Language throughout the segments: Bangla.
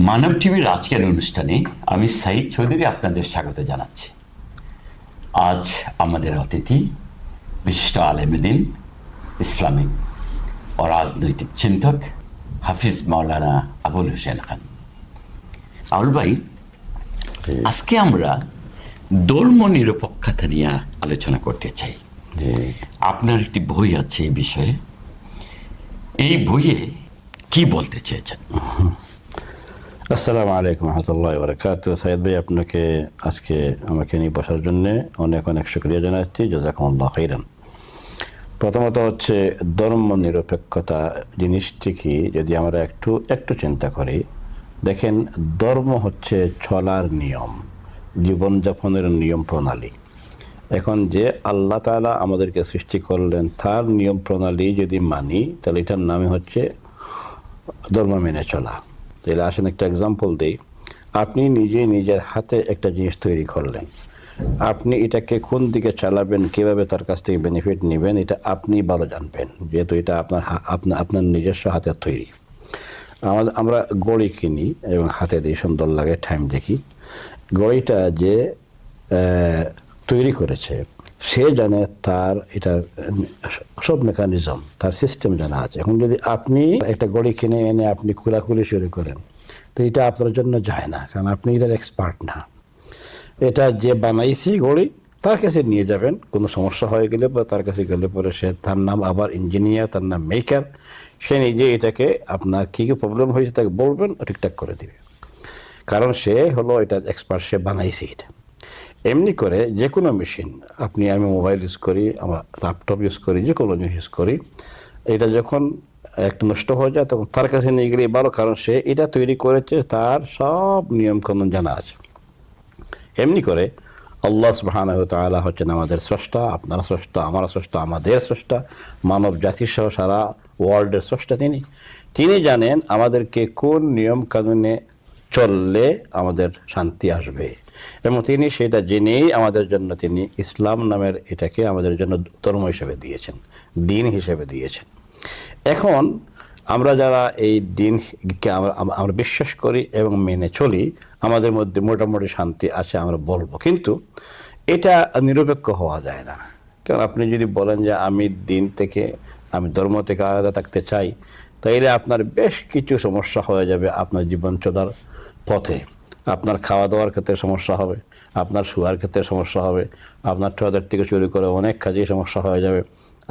মানব টিভির আজকের অনুষ্ঠানে আমি সাইদ চৌধুরী আপনাদের স্বাগত জানাচ্ছি। আজ আমাদের অতিথি বিশিষ্ট আলেমদ্বীন, ইসলামিক ও রাজনৈতিক চিন্তক হাফিজ মাওলানা আবুল হোসেন খান। আবুল ভাই, আজকে আমরা ধর্ম নিরপেক্ষতা নিয়ে আলোচনা করতে চাই। আপনার একটি বই আছে এই বিষয়ে, এই বইয়ে কি বলতে চেয়েছেন? আসসালামু আলাইকুম রহমতুল্লাহ বারাকাতুহু। সাইদ ভাই, আপনাকে আজকে আমাকে নিয়ে বসার জন্য অনেক অনেক শুকরিয়া জানাচ্ছি। জাযাকুমুল্লাহ খাইরান। প্রথমত হচ্ছে ধর্ম নিরপেক্ষতা জিনিসটি কি, যদি আমরা একটু চিন্তা করি, দেখেন ধর্ম হচ্ছে চলার নিয়ম, জীবনযাপনের নিয়ম প্রণালী। এখন যে আল্লাহ তাআলা আমাদেরকে সৃষ্টি করলেন তার নিয়ম প্রণালী যদি মানি, তাহলে এটার নামই হচ্ছে ধর্ম মেনে চলা। তাহলে আসেন একটা এক্সাম্পল দিই। আপনি নিজের হাতে একটা জিনিস তৈরি করলেন, আপনি এটাকে কোন দিকে চালাবেন, কিভাবে তার কাছ থেকে বেনিফিট নেবেন, এটা আপনি ভালো জানবেন, যেহেতু এটা আপনার নিজস্ব হাতের তৈরি। আমরা ঘড়ি কিনি এবং হাতে দিয়ে সুন্দর লাগে, টাইম দেখি। ঘড়িটা যে তৈরি করেছে সে জানে তার এটার সব মেকানিজম, তার সিস্টেম জানা আছে। এখন যদি আপনি একটা ঘড়ি কিনে এনে আপনি খোলাখুলি শুরু করেন, তো এটা আপনার জন্য যায় না, কারণ আপনি এটার এক্সপার্ট না। এটা যে বানাইছি ঘড়ি তার কাছে নিয়ে যাবেন, কোনো সমস্যা হয়ে গেলে বা তার কাছে গেলে পরে তার নাম আবার ইঞ্জিনিয়ার, তার নাম মেকার। সে নিজে এটাকে আপনার কী কী প্রবলেম হয়েছে তাকে বলবেন, ঠিকঠাক করে দিবে, কারণ সে হলো এটার এক্সপার্ট, সে বানাইছে এটা। এমনি করে যে কোনো মেশিন, আমি মোবাইল ইউজ করি, আমার ল্যাপটপ ইউজ করি, যে কোনো জিনিস ইউজ করি, এটা যখন একটু নষ্ট হয়ে যায় তখন তার কাছে নিয়ে গেলে ভালো, কারণ সে এটা তৈরি করেছে, তার সব নিয়মকানুন জানা আছে। এমনি করে আল্লাহ সুবহানাহু ওয়া তাআলা হচ্ছেন আমাদের স্রষ্টা, আপনারা স্রষ্টা, আমার স্রষ্টা, আমাদের স্রষ্টা, মানব জাতি সহ সারা ওয়ার্ল্ডের স্রষ্টা। তিনি জানেন আমাদেরকে কোন নিয়ম কানুনে চললে আমাদের শান্তি আসবে, এবং তিনি সেটা জেনেই আমাদের জন্য তিনি ইসলাম নামের এটাকে আমাদের জন্য ধর্ম হিসেবে দিয়েছেন, দিন হিসেবে দিয়েছেন। এখন আমরা যারা এই দিনকে আমরা বিশ্বাস করি এবং মেনে চলি, আমাদের মধ্যে মোটামুটি শান্তি আছে আমরা বলবো, কিন্তু এটা নিরপেক্ষ হওয়া যায় না। কারণ আপনি যদি বলেন যে আমি ধর্ম থেকে আলাদা থাকতে চাই, তাইলে আপনার বেশ কিছু সমস্যা হয়ে যাবে আপনার জীবন চলার পথে। আপনার খাওয়া দাওয়ার ক্ষেত্রে সমস্যা হবে, আপনার শোয়ার ক্ষেত্রে সমস্যা হবে, আপনার টয়লেট থেকে চুরি করে অনেক কাজেই সমস্যা হয়ে যাবে।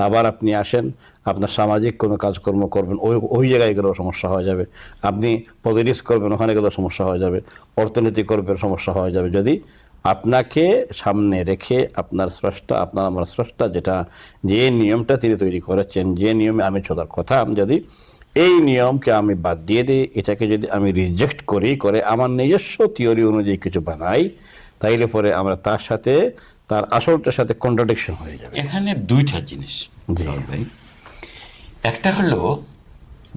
আবার আপনি আসেন, আপনার সামাজিক কোনো কাজকর্ম করবেন, ওই জায়গায় গেলেও সমস্যা হয়ে যাবে। আপনি পলিটিক্স করবেন, ওখানে গেলেও সমস্যা হয়ে যাবে। অর্থনীতি করবেন, সমস্যা হয়ে যাবে। যদি আপনাকে সামনে রেখে আপনার স্রষ্টা, আমার স্রষ্টা যে নিয়মটা তিনি তৈরি করেছেন, যে নিয়মে আমি চলার কথা, যদি এই নিয়মকে আমি বাদ দিয়ে দিই, এটাকে যদি আমি রিজেক্ট করে আমার নিজস্ব থিওরি অনুযায়ী কিছু বানাই, তাইলে পরে আমরা তার আসলটার সাথে কন্ট্রাডিকশন হয়ে যাবে। এখানে দুইটা জিনিস ভাই, একটা হলো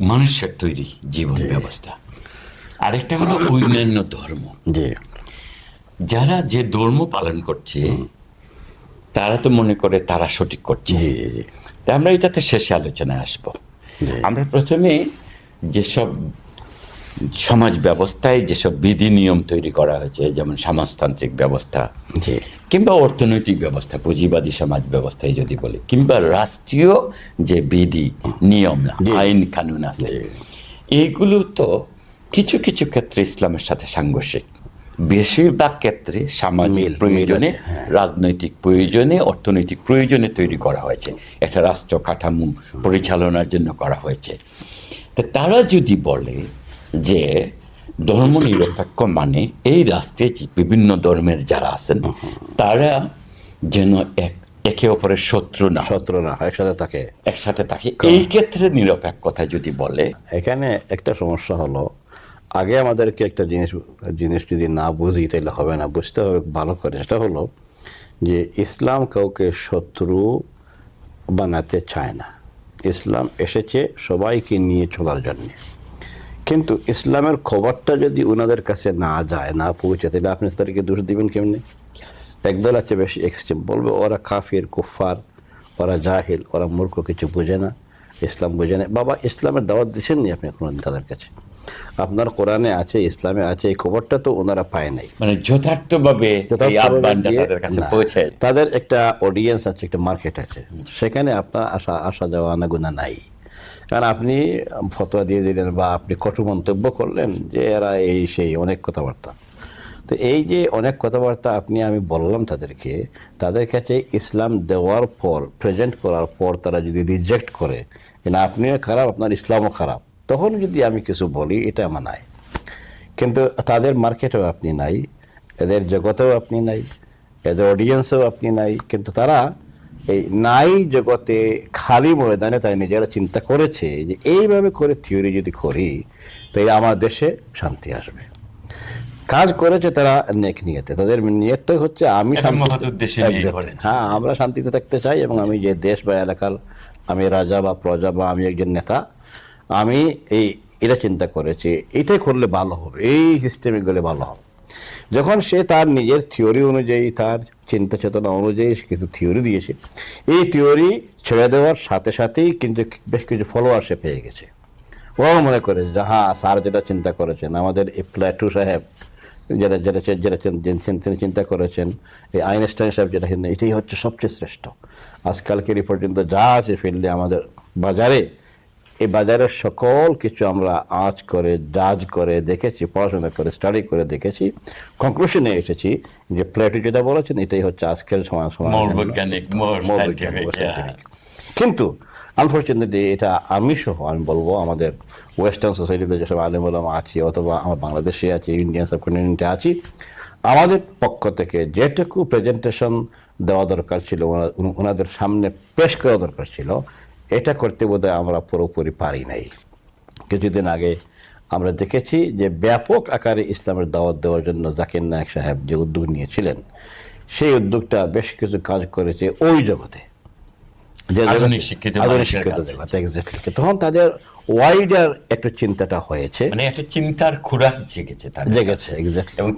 মানুষের তৈরি জীবন ব্যবস্থা, আরেকটা হলো অন্যান্য ধর্ম। যারা যে ধর্ম পালন করছে তারা তো মনে করে তারা সঠিক করছে। তাই আমরা এটাতে শেষে আলোচনায় আসবো। আমরা প্রথমে যেসব সমাজ ব্যবস্থায় যেসব বিধি নিয়ম তৈরি করা হয়েছে, যেমন সমাজতান্ত্রিক ব্যবস্থা কিংবা অর্থনৈতিক ব্যবস্থা, পুঁজিবাদী সমাজ ব্যবস্থায় যদি বলি, কিংবা রাষ্ট্রীয় যে বিধি নিয়ম, আইন কানুন আছে, এইগুলো তো কিছু কিছু ক্ষেত্রে ইসলামের সাথে সাংঘর্ষিক। বেশিরভাগ ক্ষেত্রে সামাজিক প্রয়োজনে, রাজনৈতিক প্রয়োজনে, অর্থনৈতিক প্রয়োজনে তৈরি করা হয়েছে, একটা রাষ্ট্র কাঠামো পরিচালনার জন্য করা হয়েছে। তা তারা যদি বলে যে ধর্ম নিরপেক্ষ মানে এই রাষ্ট্রে বিভিন্ন ধর্মের যারা আছেন তারা যেন একে অপরের শত্রু না, একসাথে থাকে, এই ক্ষেত্রে নিরপেক্ষতা যদি বলে, এখানে একটা সমস্যা হলো, আগে আমাদেরকে একটা জিনিস যদি না বুঝি তাহলে হবে না, বুঝতে হবে ভালো করে। সেটা হলো যে ইসলাম কাউকে শত্রু বানাতে চায় না। ইসলাম এসেছে সবাইকে নিয়ে চলার জন্য, কিন্তু ইসলামের খবরটা যদি ওনাদের কাছে না যায়, না পৌঁছে, তাহলে আপনি তাদেরকে দোষ দিবেন কেমনি? একদল আছে বেশি এক্সট্রিম, বলবে ওরা কাফির, কুফার, ওরা জাহিল, ওরা মূর্খ, কিছু বোঝে না, ইসলাম বোঝে না। বাবা, ইসলামের দাওয়াত দিচ্ছেন নি আপনি কোনোদিন তাদের কাছে? আপনার কোরআনে আছে, ইসলামে আছে, এই খবরটা তো ওনারা পায় নাই। মানে যথার্থভাবে এই আহ্বানটা তাদের কাছে পৌঁছে, তাদের একটা অডিয়েন্স আছে, একটা মার্কেট আছে, সেখানে আপনার আসা যাওয়া আনাগোনা নাই। কারণ আপনি ফতোয়া দিয়ে দিলেন বা আপনি কটু মন্তব্য করলেন যে এরা এই সেই অনেক কথাবার্তা। তো এই যে অনেক কথাবার্তা আমি বললাম তাদেরকে, তাদের কাছে ইসলাম দেওয়ার পর, প্রেজেন্ট করার পর তারা যদি রিজেক্ট করে যে না আপনিও খারাপ, আপনার ইসলামও খারাপ, তখন যদি আমি কিছু বলি এটা মানায়। কিন্তু তাদের মার্কেটেও আপনি নাই, এদের জগতেও আপনি নাই, এদের অডিয়েন্সেও আপনি নাই। কিন্তু তারা এই নাই জগতে খালি ময়দানে তাই নিজেরা চিন্তা করেছে যে এইভাবে করে থিওরি যদি করি তাই আমার দেশে শান্তি আসবে। কাজ করেছে তারা নেক নিয়তে, তাদের নিয়তটাই হচ্ছে আমি হ্যাঁ আমরা শান্তিতে থাকতে চাই, এবং আমি যে দেশ বা এলাকার আমি রাজা বা প্রজা বা আমি একজন নেতা, আমি এটা চিন্তা করেছি এটাই করলে ভালো হবে, এই সিস্টেমে গেলে ভালো হবে। যখন সে তার নিজের থিওরি অনুযায়ী, তার চিন্তা চেতনা অনুযায়ী কিছু থিওরি দিয়েছে, এই থিওরি ছেড়ে দেওয়ার সাথে সাথেই কিন্তু বেশ কিছু ফলোয়ার সে পেয়ে গেছে। ও মনে করে যে হ্যাঁ স্যার যেটা চিন্তা করেছেন, আমাদের এই প্ল্যাটু সাহেব তিনি চিন্তা করেছেন, এই আইনস্টাইন সাহেব যেটা, এটাই হচ্ছে সবচেয়ে শ্রেষ্ঠ। আজকালকের এই পর্যন্ত যা আছে ফিল্ডে আমাদের বাজারে, এই বাজারের সকল কিছু আমরা আঁচ করে জাজ করে দেখেছি, পড়াশোনা করে স্টাডি করে দেখেছি, কনক্লুশনে এসেছি যে প্লেটো যেটা বলেছেন এটাই হচ্ছে আজকের কিন্তু আনফর্চুনেটলি এটা আমি বলবো আমাদের ওয়েস্টার্ন সোসাইটিতে যেসব আলেম ওলামা আছি, অথবা আমার বাংলাদেশে আছি, ইন্ডিয়ান সাবকন্টিনেন্টে আছি, আমাদের পক্ষ থেকে যেটুকু প্রেজেন্টেশন দেওয়া দরকার ছিল, ওনাদের সামনে পেশ করা দরকার ছিল, এটা করতে বোধহয় আমরা পুরোপুরি পারি নাই। কিছুদিন আগে আমরা দেখেছি যে ব্যাপক আকারে ইসলামের দাওয়াত দেওয়ার জন্য জাকির নায়েক সাহেব যে উদ্যোগ নিয়েছিলেন, সেই উদ্যোগটা বেশ কিছু কাজ করেছে ওই জগতে, আধুনিক শিক্ষিত জগতে। এক্স্যাক্টলি তখন তাদের ওয়াইডার একটা চিন্তাটা হয়েছে, মানে একটা চিন্তার খোরাক জেগেছে, এক্স্যাক্টলি। এবং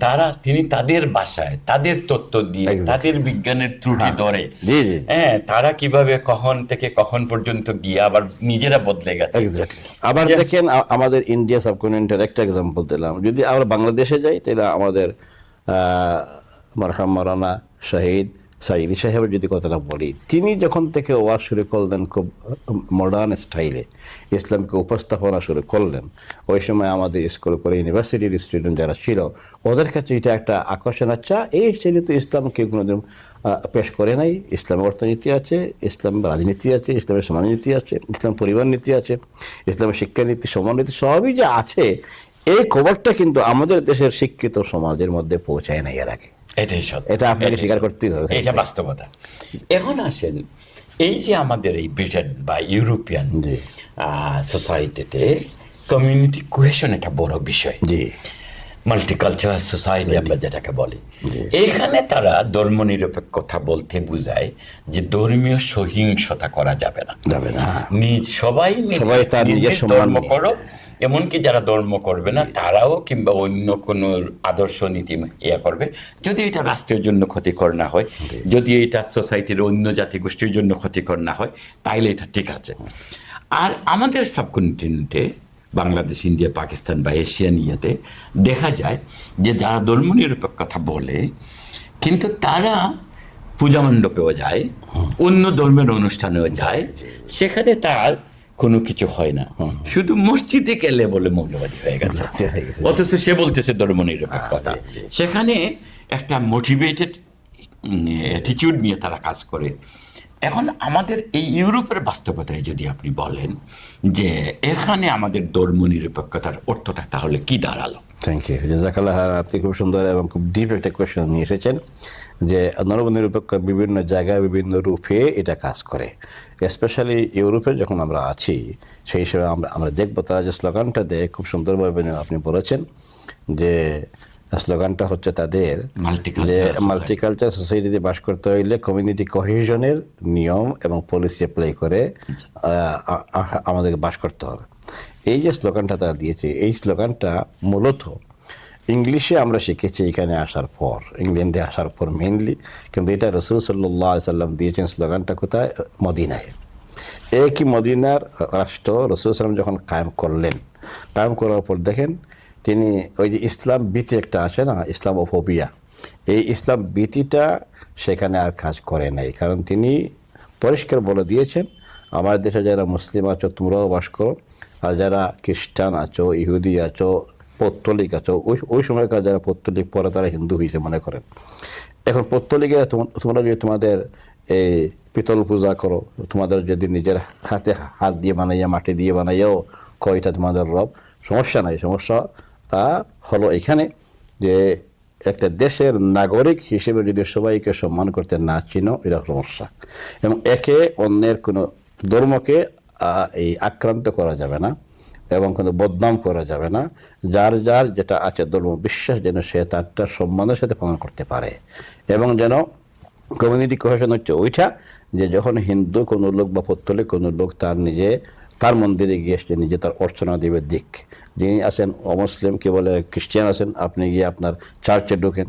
তিনি তাদের ভাষায়, তাদের তত্ত্ব দিয়ে, তাদের বিজ্ঞানের ত্রুটি ধরে, হ্যাঁ তারা কিভাবে কখন থেকে কখন পর্যন্ত গিয়ে আবার নিজেরা বদলে গেছে। এক্স্যাক্টলি। আবার দেখেন আমাদের ইন্ডিয়া সাবকন্টিনেন্টের একটা এক্সাম্পল দিলাম, যদি আমরা বাংলাদেশে যাই তাহলে আমাদের মারহাম মাওলানা শহীদ সাইদি সাহেবের যদি কথাটা বলি, তিনি যখন থেকে ওয়াজ শুরু করলেন খুব মডার্ন স্টাইলে, ইসলামকে উপস্থাপনা শুরু করলেন, ওই সময় আমাদের স্কুল করে ইউনিভার্সিটির স্টুডেন্ট যারা ছিল ওদের কাছে এটা একটা আকর্ষণ, আচ্ছা এই ছেলে তো ইসলামকে কোনোদিন পেশ করে নাই, ইসলামের অর্থনীতি আছে, ইসলামের রাজনীতি আছে, ইসলামের সমাজনীতি আছে, ইসলাম পরিবার নীতি আছে, ইসলামের শিক্ষানীতি, সমাজনীতি সবই যে আছে, এই খবরটা কিন্তু আমাদের দেশের শিক্ষিত সমাজের মধ্যে পৌঁছায় নাই এর আগে। এটা আপনাকে স্বীকার করতেই হবে, এটা বাস্তবতা। এখন আসেন এই যে আমাদের এই ব্রিটেন বা ইউরোপিয়ান সোসাইটিতে কমিউনিটি কোহেশন একটা বড় বিষয়, মাল্টিকালচারাল সোসাইটি আমরা যেটাকে বলি, এখানে তারা ধর্মনিরপেক্ষতা বলতে বুঝায় যে ধর্মীয় সহিংসতা করা যাবে না, সবাই তার নিজের ধর্ম করো, এমনকি যারা ধর্ম করবে না তারাও কিংবা অন্য কোনো আদর্শ নীতি করবে, যদি এটা রাষ্ট্রের জন্য ক্ষতিকর না হয়, যদি এটা সোসাইটির অন্য জাতিগোষ্ঠীর জন্য ক্ষতিকর না হয়, তাইলে এটা ঠিক আছে। আর আমাদের সাবকন্টিনেন্টে বাংলাদেশ, ইন্ডিয়া, পাকিস্তান বা এশিয়ান ইয়েতে দেখা যায় যে যারা ধর্মনিরপেক্ষতা বলে কিন্তু তারা পূজা মণ্ডপেও যায়, অন্য ধর্মের অনুষ্ঠানেও যায়, সেখানে তার কোনো কিছু হয় না, শুধু মসজিদে গেলে বলে মৌলবাদী হয়ে গেছে, অথচ সে বলতেছে ধর্মনিরপেক্ষতা। সেখানে একটা মোটিভেটেড অ্যাটিটিউড নিয়ে তারা কাজ করে। এখন আমাদের এই ইউরোপের বাস্তবতায় যদি আপনি বলেন যে এখানে আমাদের ধর্মনিরপেক্ষতার অর্থটা তাহলে কি দাঁড়ালো? থ্যাংক ইউ, জাযাকাল্লাহ। আপনি খুব সুন্দর এবং খুব ডিপ একটা কোয়েশ্চেন নিয়ে এসেছেন যে ধর্মনিরপেক্ষ বিভিন্ন জায়গায় বিভিন্ন রূপে এটা কাজ করে। স্পেশালি ইউরোপে যখন আমরা আছি সেই সময় আমরা দেখবো তারা যে স্লোগানটা দেয় খুব সুন্দরভাবে আপনি বলেছেন, যে স্লোগানটা হচ্ছে তাদের যে মাল্টিকালচার সোসাইটিতে বাস করতে হইলে কমিউনিটি কোহেশনের নিয়ম এবং পলিসি অ্যাপ্লাই করে আমাদেরকে বাস করতে হবে। এই যে স্লোগানটা তারা দিয়েছে, এই স্লোগানটা মূলত ইংলিশে আমরা শিখেছি এখানে আসার পর, ইংল্যান্ডে আসার পর মেইনলি, কিন্তু এটা রাসূল সাল্লাল্লাহু আলাইহি সাল্লাম দিয়েছেন স্লোগানটা কোথায়? মদিনায়। একই মদিনার রাষ্ট্র রাসূল সাল্লাল্লাহু আলাইহি ওয়াসাল্লাম যখন কায়েম করলেন, কায়েম করার পর দেখেন তিনি ওই যে ইসলাম ভীতি একটা আছে না, ইসলামোফোবিয়া, এই ইসলাম ভীতিটা সেখানে আর কাজ করে নাই। কারণ তিনি পরিষ্কার বলে দিয়েছেন, আমার দেশে যারা মুসলিম আছো তোমরাও বাস করো, আর যারা খ্রিস্টান আছো, ইহুদি আছো, পৌত্তলিক আছো, ওই সময়কার যারা পৌত্তলিক, পরে তারা হিন্দু হয়েছে মনে করেন। এখন পৌত্তলিকে তোমরা যদি তোমাদের এই পিতল পূজা করো, তোমাদের যদি নিজের হাতে হাত দিয়ে বানাইয়া, মাটি দিয়ে বানাইয়াও কয়টা তোমাদের রব, সমস্যা নাই। সমস্যা হলো এখানে যে একটা দেশের নাগরিক হিসেবে যদি সবাইকে সম্মান করতে না চিনো, এটা সমস্যা। এবং একে অন্যের কোনো ধর্মকে এই আক্রান্ত করা যাবে না এবং কোনো বদনাম করা যাবে না। যার যার যেটা আছে ধর্ম বিশ্বাস, যেন সে তারটা সম্মানের সাথে পালন করতে পারে। এবং যেন কমিউনিটি কোহেশন হচ্ছে ওইটা, যে যখন হিন্দু কোনো লোক বা পৌত্তলিক কোনো লোক তার মন্দিরে গিয়ে সে নিজে তার অর্চনা দিবে দিক, যিনি আছেন অমুসলিম, কে বলে খ্রিস্টান আছেন, আপনি গিয়ে আপনার চার্চে ঢোকেন।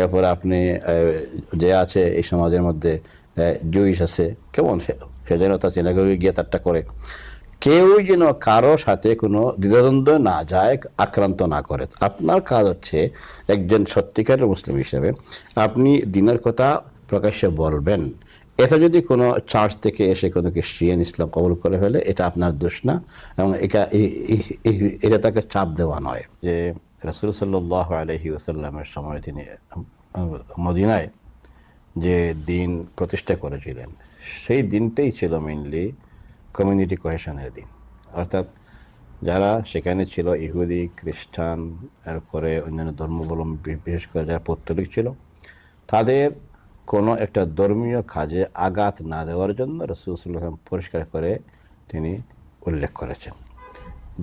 এরপরে আপনি যে আছে এই সমাজের মধ্যে জুইশ আছে, কেমন সে যেন তার সিনাগোগে গিয়ে তারটা করে। কেউ যেন কারো সাথে কোনো দ্বিধাদ্বন্দ্ব না যায়, আক্রান্ত না করে। আপনার কাজ হচ্ছে একজন সত্যিকারের মুসলিম হিসেবে আপনি দিনের কথা প্রকাশ্যে বলবেন। এটা যদি কোনো চার্চ থেকে এসে কোনো খ্রিস্টিয়ান ইসলাম কবুল করে ফেলে, এটা আপনার দোষ না, এবং এটা তাকে চাপ দেওয়া নয়। যে রাসূল সাল্লাল্লাহু আলাইহি ওয়াসাল্লামের সময় তিনি মদিনায় যে দিন প্রতিষ্ঠা করেছিলেন, সেই দিনটাই ছিল মেইনলি কমিউনিটি কোহেশনের দিন। অর্থাৎ যারা সেখানে ছিল ইহুদি, খ্রিস্টান, এরপরে অন্যান্য ধর্মাবলম্বী, বিশেষ করে যারা পৌত্তলিক ছিল, তাদের কোনো একটা ধর্মীয় কাজে আঘাত না দেওয়ার জন্য রাসূল সাল্লাল্লাহু আলাইহি ওয়াসাল্লাম পরিষ্কার করে তিনি উল্লেখ করেছেন।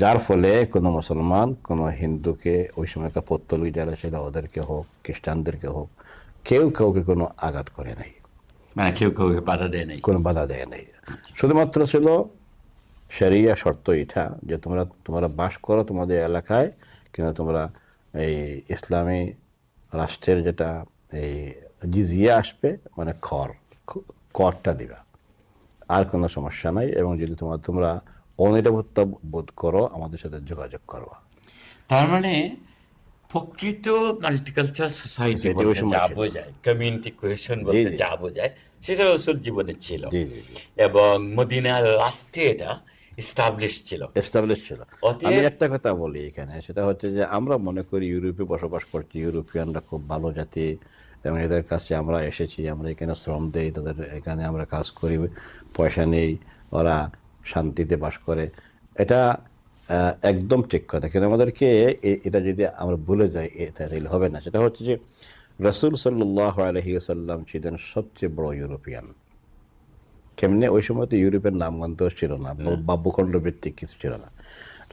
যার ফলে কোনো মুসলমান কোনো হিন্দুকে, ওই সময়কার পৌত্তলিক যারা ছিল ওদেরকে হোক, খ্রিস্টানদেরকে হোক, কেউ কাউকে কোনো আঘাত করে নাই, মানে কেউ কাউকে বাধা দেয় নাই, কোনো বাধা দেয় নাই। শুধুমাত্র ছিল শরিয়া শর্ত এটা, যে তোমরা বাস করো তোমাদের এলাকায়, কিন্তু তোমরা এই ইসলামী রাষ্ট্রের যেটা এই জিজিয়া আসবে, মানে করটা দিবা, আর কোনো সমস্যা নাই। এবং যদি তোমরা অনিরাপত্তা বোধ করো, আমাদের সাথে যোগাযোগ করো। তার মানে প্রকৃত মাল্টিকালচার সোসাইটি Society ওই বলতে সময় যা ছিল। বোঝায়, কমিউনিটি কোহেশন বলতে জি। যা বোঝায়, সেটা রাসূল জীবনে ছিল। জি জি জি এবং মদিনার লাস্টে এটা এস্টাবলিশ ছিল। এস্টাবলিশ ছিল। অতএব আমি একটা কথা বলি এখানে, সেটা হচ্ছে যে আমরা মনে করি ইউরোপে বসবাস করছি, ইউরোপিয়ানরা খুব ভালো জাতি, এবং এদের কাছে আমরা এসেছি, আমরা এখানে শ্রম দেই, তাদের এখানে আমরা কাজ করি, পয়সা নেই, ওরা শান্তিতে বাস করে। এটা একদম ঠিক কথা। কিন্তু আমাদেরকে এটা যদি আমরা ভুলে যাই, তাহলে হবে না। সেটা হচ্ছে যে রাসূল সাল্লাল্লাহু আলাইহি ওয়াসাল্লাম ছিলেন সবচেয়ে বড় ইউরোপিয়ান। কেমনে? ওই সময় তো ইউরোপের নামগন্ধ ছিল না, বা ভূখণ্ড ভিত্তিক কিছু ছিল না।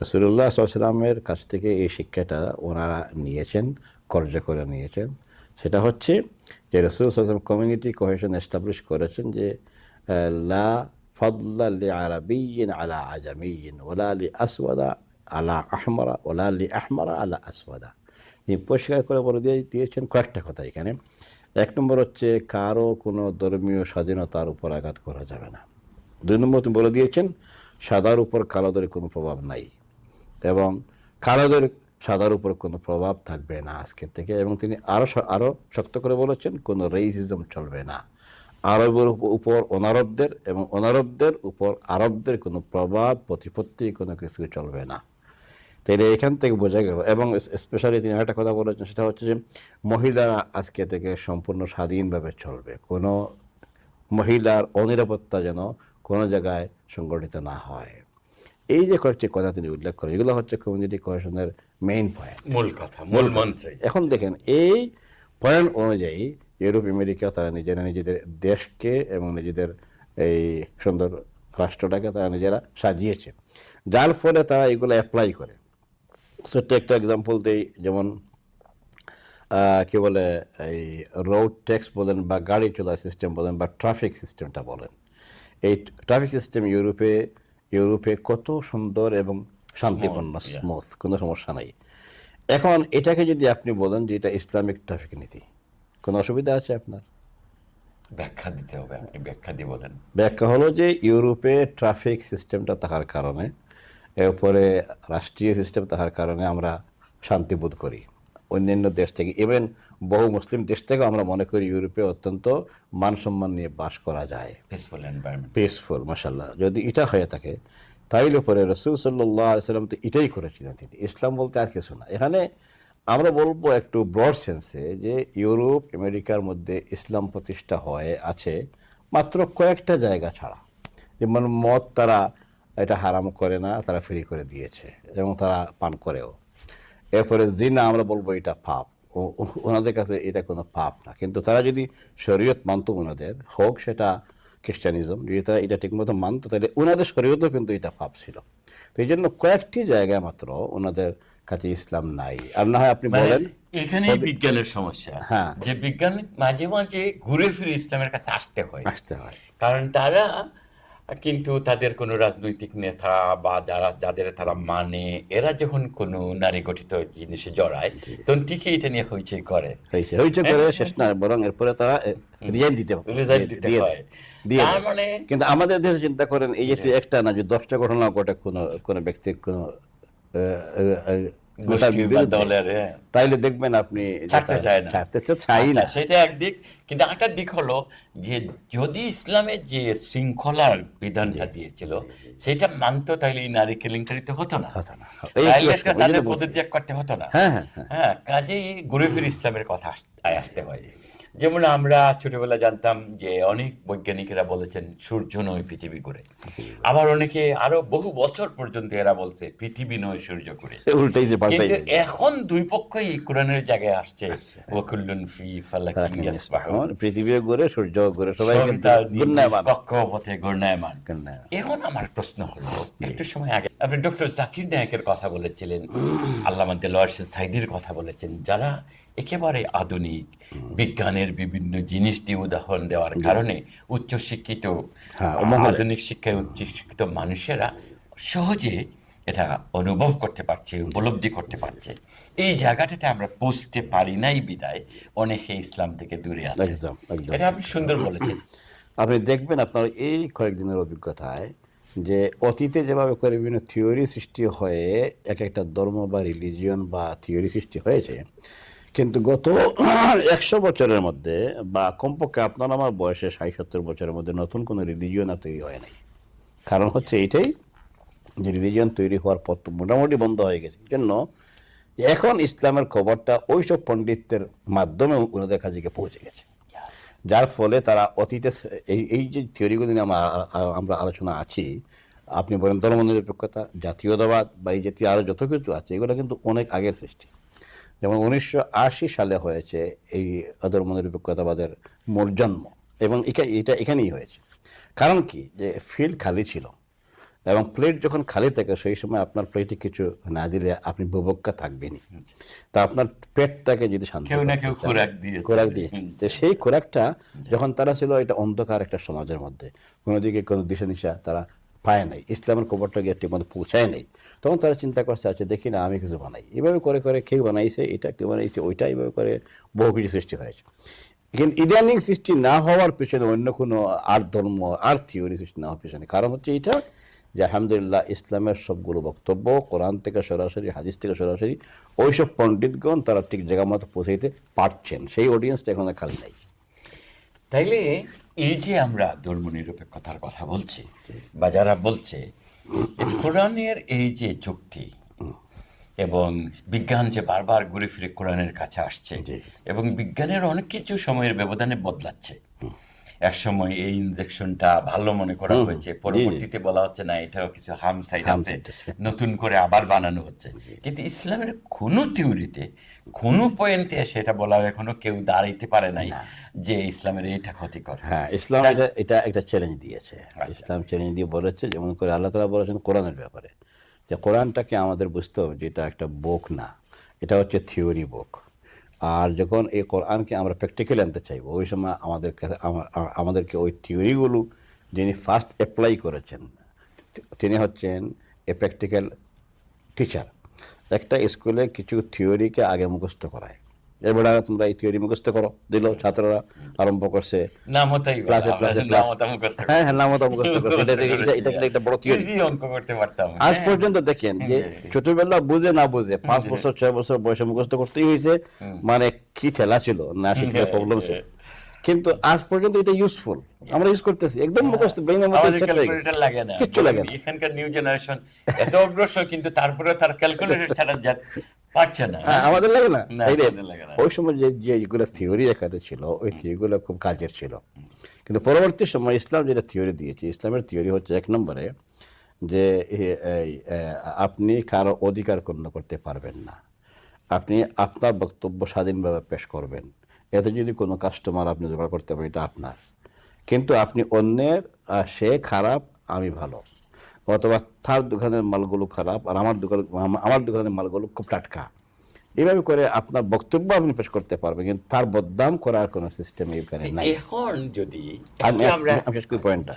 রাসূলুল্লাহ সাল্লাল্লাহু আলাইহি ওয়াসাল্লামের কাছ থেকে এই শিক্ষাটা ওনারা নিয়েছেন, কর্য করে নিয়েছেন। সেটা হচ্ছে যে রাসূল সাল্লাল্লাহু আলাইহি ওয়াসাল্লাম কমিউনিটি কোহেশন এস্টাবলিশ করেছেন, যে লা ফাদলা লি আরাবিয়্যিন আলা আজামিয়্যিন ওয়ালা লি আসওয়াদা আলা আহমারা ওয়ালা লি আহমারা আলা আসওয়াদা। তিনি পরিষ্কার করে বলে দিয়েছেন কয়েকটা কথা এখানে। এক নম্বর হচ্ছে কারো কোনো ধর্মীয় স্বাধীনতার উপর আঘাত করা যাবে না। দুই নম্বর তিনি বলে দিয়েছেন সাদার উপর কালোদের কোনো প্রভাব নাই, এবং কালোদের সাদার উপর কোনো প্রভাব থাকবে না আজকের থেকে। এবং তিনি আরো শক্ত করে বলেছেন কোনো রেইসিজম চলবে না। আরবের উপর অনারবদের এবং অনারবদের উপর আরবদের কোনো প্রভাব, প্রতিপত্তি, কোনো কিছু চলবে না। তাইলে এখান থেকে বোঝা গেল। এবং স্পেশালি তিনি একটা কথা বলেছেন, সেটা হচ্ছে যে মহিলারা আজকে থেকে সম্পূর্ণ স্বাধীনভাবে চলবে, কোনো মহিলার অনিরাপত্তা যেন কোনো জায়গায় সংগঠিত না হয়। এই যে কয়েকটি কথা তিনি উল্লেখ করেন, এগুলো হচ্ছে কমিউনিটি কোহেশনের মেইন পয়েন্ট, মূল কথা, মূল মন্ত্র। এখন দেখেন এই পয়েন্ট অনুযায়ী ইউরোপ আমেরিকা তারা নিজেদের দেশকে এবং নিজেদের এই সুন্দর রাষ্ট্রটাকে তারা নিজেরা সাজিয়েছে, যার ফলে তারা এগুলো অ্যাপ্লাই করে। ছোট্ট একটা এক্সাম্পল দেই, যেমন কি বলে এই রোড ট্যাক্স বলেন, বা গাড়ি চলার সিস্টেম বলেন, বা ট্রাফিক সিস্টেমটা বলেন। এই ট্রাফিক সিস্টেম ইউরোপে কত সুন্দর এবং শান্তিপূর্ণ, স্মুথ, কোনো সমস্যা নাই। এখন এটাকে যদি আপনি বলেন যে এটা ইসলামিক ট্রাফিক নীতি, কোনো অসুবিধা আছে আপনার? ব্যাখ্যা দিতে হবে, আপনি ব্যাখ্যা দিয়ে বলেন। ব্যাখ্যা হলো যে ইউরোপে ট্রাফিক সিস্টেমটা থাকার কারণে, এরপরে রাষ্ট্রীয় সিস্টেম থাকার কারণে আমরা শান্তি বোধ করি। অন্যান্য দেশ থেকে, ইভেন বহু মুসলিম দেশ থেকেও আমরা মনে করি ইউরোপে অত্যন্ত মান সম্মান নিয়ে বাস করা যায়, পিসফুল এনভায়রনমেন্ট। পিসফুল, মাশাল্লাহ। যদি এটা হয়ে থাকে তাইলে পরে রাসূল সাল্লাল্লাহু আলাইহি সাল্লাম তো এটাই করেছিলেন। তিনি ইসলাম বলতে আর কিছু না। এখানে আমরা বলবো একটু ব্রড সেন্সে যে ইউরোপ আমেরিকার মধ্যে ইসলাম প্রতিষ্ঠা হয়ে আছে মাত্র কয়েকটা জায়গা ছাড়া। যেমন মদ তারা এটা হারাম করে না, তারা ফ্রি করে দিয়েছে এবং তারা পান করেও। এরপরে জিনা আমরা বলবো এটা পাপ, ওনাদের কাছে এটা কোনো পাপ না, কিন্তু তারা যদি শরীয়ত মানত ওনাদের, হোক সেটা খ্রিস্টানিজম, যদি তারা এটা ঠিকমতো মানত তাহলে ওনাদের শরীয়তেও কিন্তু এটা পাপ ছিল। তো এই জন্য কয়েকটি জায়গায় মাত্র ওনাদের কাছে ইসলাম নাই। আর না হয় আপনি বলেন এখানেই বিজ্ঞানের সমস্যা, হ্যাঁ, যে বিজ্ঞান মাঝে মাঝে ঘুরে ফিরে ইসলামের কাছে আসতে হয়। হয়। কারণ তারা কিন্তু তাদের কোনো রাজনৈতিক নেতা বা যাদের তারা মানে, এরা যখন কোনো নারী গঠিত জিনিসে জড়ায় তখন ঠিকই এটা নিয়ে হইচই করে। হইচই করে শেষ না, বরং এরপরে তারা রিজাইন দিতে হয়। দিয়ে তার মানে কিন্তু আমাদের দেশে চিন্তা করেন, এই যে একটা না, যে 10টা ঘটনা ঘটে কোনো ব্যক্তি কোনো দলের, তাইলে দেখবেন আপনি ছাড়তে চায় না, ছাড়তে চাই না। সেটা একদিক। কিন্তু একটা দিক হলো যে যদি ইসলামের যে শৃঙ্খলার বিধানটা দিয়েছিল সেটা মানতো, তাইলে এই নারী কেলেঙ্কারি তো হতো না, তাইলে তাদের পদত্যাগ করতে হতো না। হ্যাঁ, কাজেই ঘুরে ফিরে ইসলামের কথা আসতে হয়। যেমন আমরা ছোটবেলা জানতাম যে অনেক বৈজ্ঞানিকেরা বলেছেন সূর্য নয় পৃথিবী ঘুরে, আবার অনেকে আরো বহু বছর পর্যন্ত এরা বলছে পৃথিবী নয় সূর্য ঘুরে। কিন্তু এখন দুই পক্ষই কোরআনের জায়গায় আসছে, ওয়াকুল্লুন ফি ফালাকিন ইয়াসবাহুন, পৃথিবী ঘুরে সূর্য ঘুরে, সবাই কক্ষপথে ঘূর্ণায়মান। এখন আমার প্রশ্ন হলো, একটু সময় আগে আপনি ডক্টর জাকির নায়েকের কথা বলেছিলেন, আল্লামা দেলোয়ার সাইদির কথা বলেছেন, যারা একেবারে আধুনিক বিজ্ঞানের বিভিন্ন জিনিস দিয়ে উদাহরণ দেওয়ার কারণে উচ্চশিক্ষিত, আধুনিক শিক্ষায় উচ্চশিক্ষিত মানুষেরা সহজে এটা অনুভব করতে পারছে, উপলব্ধি করতে পারছে। এই জায়গাটাতে আমরা বুঝতে পারি নাই বিদায় অনেকে ইসলাম থেকে দূরে আছে। এটা আপনি সুন্দর বলেছেন। আপনি দেখবেন আপনার এই কয়েকদিনের অভিজ্ঞতায় যে অতীতে যেভাবে করে বিভিন্ন থিওরি সৃষ্টি হয়ে এক একটা ধর্ম বা রিলিজিয়ন বা থিওরি সৃষ্টি হয়েছে, কিন্তু গত 100 বছরের মধ্যে বা কমপক্ষে আপনার আমার বয়সে 60-70 বছরের মধ্যে নতুন কোনো রিলিজিয়ন আর তৈরি হয় নাই। কারণ হচ্ছে এইটাই যে রিলিজিয়ন তৈরি হওয়ার পর তো মোটামুটি বন্ধ হয়ে গেছে। এই জন্য এখন ইসলামের খবরটা ওইসব পণ্ডিতদের মাধ্যমে ওনাদের কাছে গিয়ে পৌঁছে গেছে, যার ফলে তারা অতীতে এই যে থিওরিগুলো নিয়ে আমরা আলোচনা আছি, আপনি বলেন ধর্মনিরপেক্ষতা, জাতীয়তাবাদ বা এই জাতীয় আরও যত কিছু আছে, এগুলো কিন্তু অনেক আগের সৃষ্টি। যেমন 1980 সালে হয়েছে এই ধর্মনিরপেক্ষতাবাদের মূল জন্ম, এবং এটা এখানেই হয়েছে। কারণ কি, যে ফিল্ড খালি ছিল, এবং প্লেট যখন খালি থাকে সেই সময় আপনার প্লেটে কিছু না দিলে আপনি বুভুক্ষা থাকবেনই। তা আপনার পেটটাকে যদি শান্তি, খোরাক দিয়েছে, তো সেই খোরাকটা যখন তারা ছিল এটা অন্ধকার একটা সমাজের মধ্যে, কোনো দিকে কোনো দিশা নিশা তারা পায় নাই, ইসলামের খবরটা গিয়ে ঠিক মতো পৌঁছায় নাই, তখন তারা চিন্তা করছে আচ্ছা দেখি না আমি কিছু বানাই। এভাবে করে করে কেউ বানাইছে এটা, কেউ বানাইছে ওইটা, এইভাবে করে বহু কিছু সৃষ্টি হয়েছে। কিন্তু ইদানিং সৃষ্টি না হওয়ার পেছনে অন্য কোনো আর ধর্ম আর থিওরি সৃষ্টি না হওয়ার পেছনে কারণ হচ্ছে এটা যে আলহামদুলিল্লাহ ইসলামের সবগুলো বক্তব্য কোরআন থেকে সরাসরি, হাদিস থেকে সরাসরি, ওইসব পণ্ডিতগণ তারা ঠিক জায়গা মতো পৌঁছাইতে পারছেন, সেই অডিয়েন্সটা এখন খালি নাই। তাইলে এই যে আমরা ধর্মনিরপেক্ষতার কথা বলছি বা যারা বলছে, কোরআনের এই যে যুক্তি এবং বিজ্ঞান যে বারবার ঘুরে ফিরে কোরআনের কাছে আসছে, এবং বিজ্ঞানের অনেক কিছু সময়ের ব্যবধানে বদলাচ্ছে। এক সময় এই ইনজেকশনটা ভালো মনে করা হয়েছে, পরবর্তীতে বলা হচ্ছে না এটাও কিছু হার্ম সাইড আছে, নতুন করে আবার বানানো হচ্ছে। কিন্তু ইসলামের কোনো থিওরিতে, কোনো পয়েন্টে সেটা বলার এখনো কেউ দাঁড়াইতে পারে নাই যে ইসলামের এইটা ক্ষতিকর। হ্যাঁ, ইসলাম এটা একটা চ্যালেঞ্জ দিয়েছে। ইসলাম চ্যালেঞ্জ দিয়ে বলেছে, যেমন করে আল্লাহ তাআলা বলেছেন কোরআনের ব্যাপারে, যে কোরআনটাকে আমাদের বুঝতে হবে যে এটা একটা বুক না, এটা হচ্ছে থিওরি বুক। আর যখন এই কোরআনকে আমরা প্র্যাকটিক্যালি আনতে চাইবো, ওই সময় আমাদেরকে ওই থিওরিগুলো যিনি ফার্স্ট অ্যাপ্লাই করেছেন তিনি হচ্ছেন এ প্র্যাকটিক্যাল টিচার। একটা স্কুলে কিছু থিওরিকে আগে মুখস্থ করায়, এবার তোমরা এই থিওরি মুখস্থ করো, দিল ছাত্ররা আরম্ভ করছে নামতাই বলে, ক্লাসে আমরা ক্লাসে ক্লাস, নামতা মুখস্থ হ্যাঁ করছি। হ্যাঁ নামতা মুখস্থ করছে। এটা এটা কিন্তু একটা বড় থিওরি। ইজি অঙ্ক করতে পারতাম। আজ হ্যাঁ। পর্যন্ত দেখেন যে ছোটবেলা বুঝে না বুঝে 5 বছর 6 বছর বয়সে মুখস্থ করতেই হয়েছে, মানে কি ঠেলা ছিল না, শিখলে প্রবলেম ছিল। কিন্তু আজ পর্যন্ত এটা ইউজফুল, আমরা ইউজ করতেছি, একদম মুখস্থ ব্রেইনের মধ্যে আমাদের সেট হয়ে গেছে, ক্যালকুলেটর লাগে না, কিচ্ছু লাগে না। এখানকার নিউ জেনারেশন এত অগ্রসর, কিন্তু তারপরে তার ক্যালকুলেটর ছাড়া পারছে না। হ্যাঁ, আমাদের লাগে না। না, এই রে, আমাদের লাগে না। ওই সময় যে যেগুলো থিওরি এখানে ছিল, ওই থিওরিগুলো খুব কাজের ছিল। কিন্তু পরবর্তী সময় ইসলাম যেটা থিওরি দিয়েছে, ইসলামের থিওরি হচ্ছে 1 নম্বরে যে আপনি কারো অধিকার ক্ষুণ্ণ করতে পারবেন না, আপনি আপনার বক্তব্য স্বাধীনভাবে পেশ করবেন, এতে যদি কোনো কাস্টমার আপনি জোগাড় করতে পারেন এটা আপনার, কিন্তু আপনি অন্যের সে খারাপ আমি ভালো, অথবা তার দোকানের মালগুলো খারাপ আর আমার দোকানের মালগুলো খুব টাটকা, এইভাবে করে আপনার বক্তব্য আপনি পেশ করতে পারবেন, কিন্তু তার বদনাম করার কোনো সিস্টেম এখানে নাই। এখন যদি আমি শেষ করি পয়েন্টটা।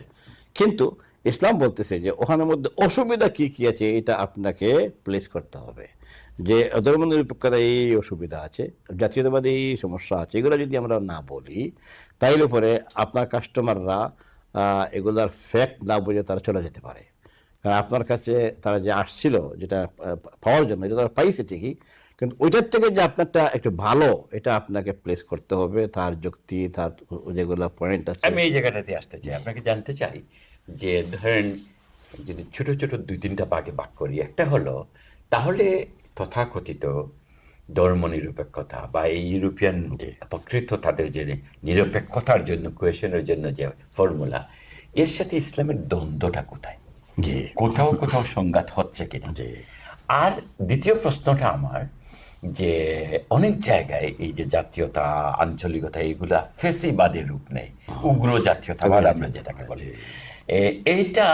কিন্তু ইসলাম বলতেছে যে ওখানের মধ্যে অসুবিধা কি কি আছে এটা আপনাকে প্লেস করতে হবে, যে ধর্মনিরপেক্ষতা এই অসুবিধা আছে, জাতীয়তাবাদী এই সমস্যা আছে, এগুলো যদি আমরা না বলি তাইলে পরে আপনার কাস্টমাররা এগুলার ফ্যাক্ট না বুঝে তারা চলে যেতে পারে। কারণ আপনার কাছে তারা যে আসছিল যেটা পাওয়ার জন্য, এটা তারা পাইছে ঠিকই, কিন্তু ওইটার থেকে যে আপনারটা একটু ভালো এটা আপনাকে প্লেস করতে হবে, তার যুক্তি, তার যেগুলো পয়েন্ট আছে। আমি এই জায়গাটাতে আসতে চাই, আপনাকে জানতে চাই যে ধরেন যদি ছোট ছোট 2-3টা ভাগে ভাগ করি, একটা হলো তাহলে তথাকথিত ধর্মনিরপেক্ষতা বা এই ইউরোপিয়ান প্রকৃত তাদের যে নিরপেক্ষতার জন্য কোয়েশনের জন্য যে ফর্মুলা, এর সাথে ইসলামের দ্বন্দ্বটা কোথায়, কোথাও কোথাও সংঘাত হচ্ছে কিনা। আর দ্বিতীয় প্রশ্নটা আমার, যে অনেক জায়গায় এই যে জাতীয়তা আঞ্চলিকতা এইগুলা ফেসিবাদের রূপ নেয়, উগ্র জাতীয়তাবাদ আমরা যেটাকে বলি, এইটা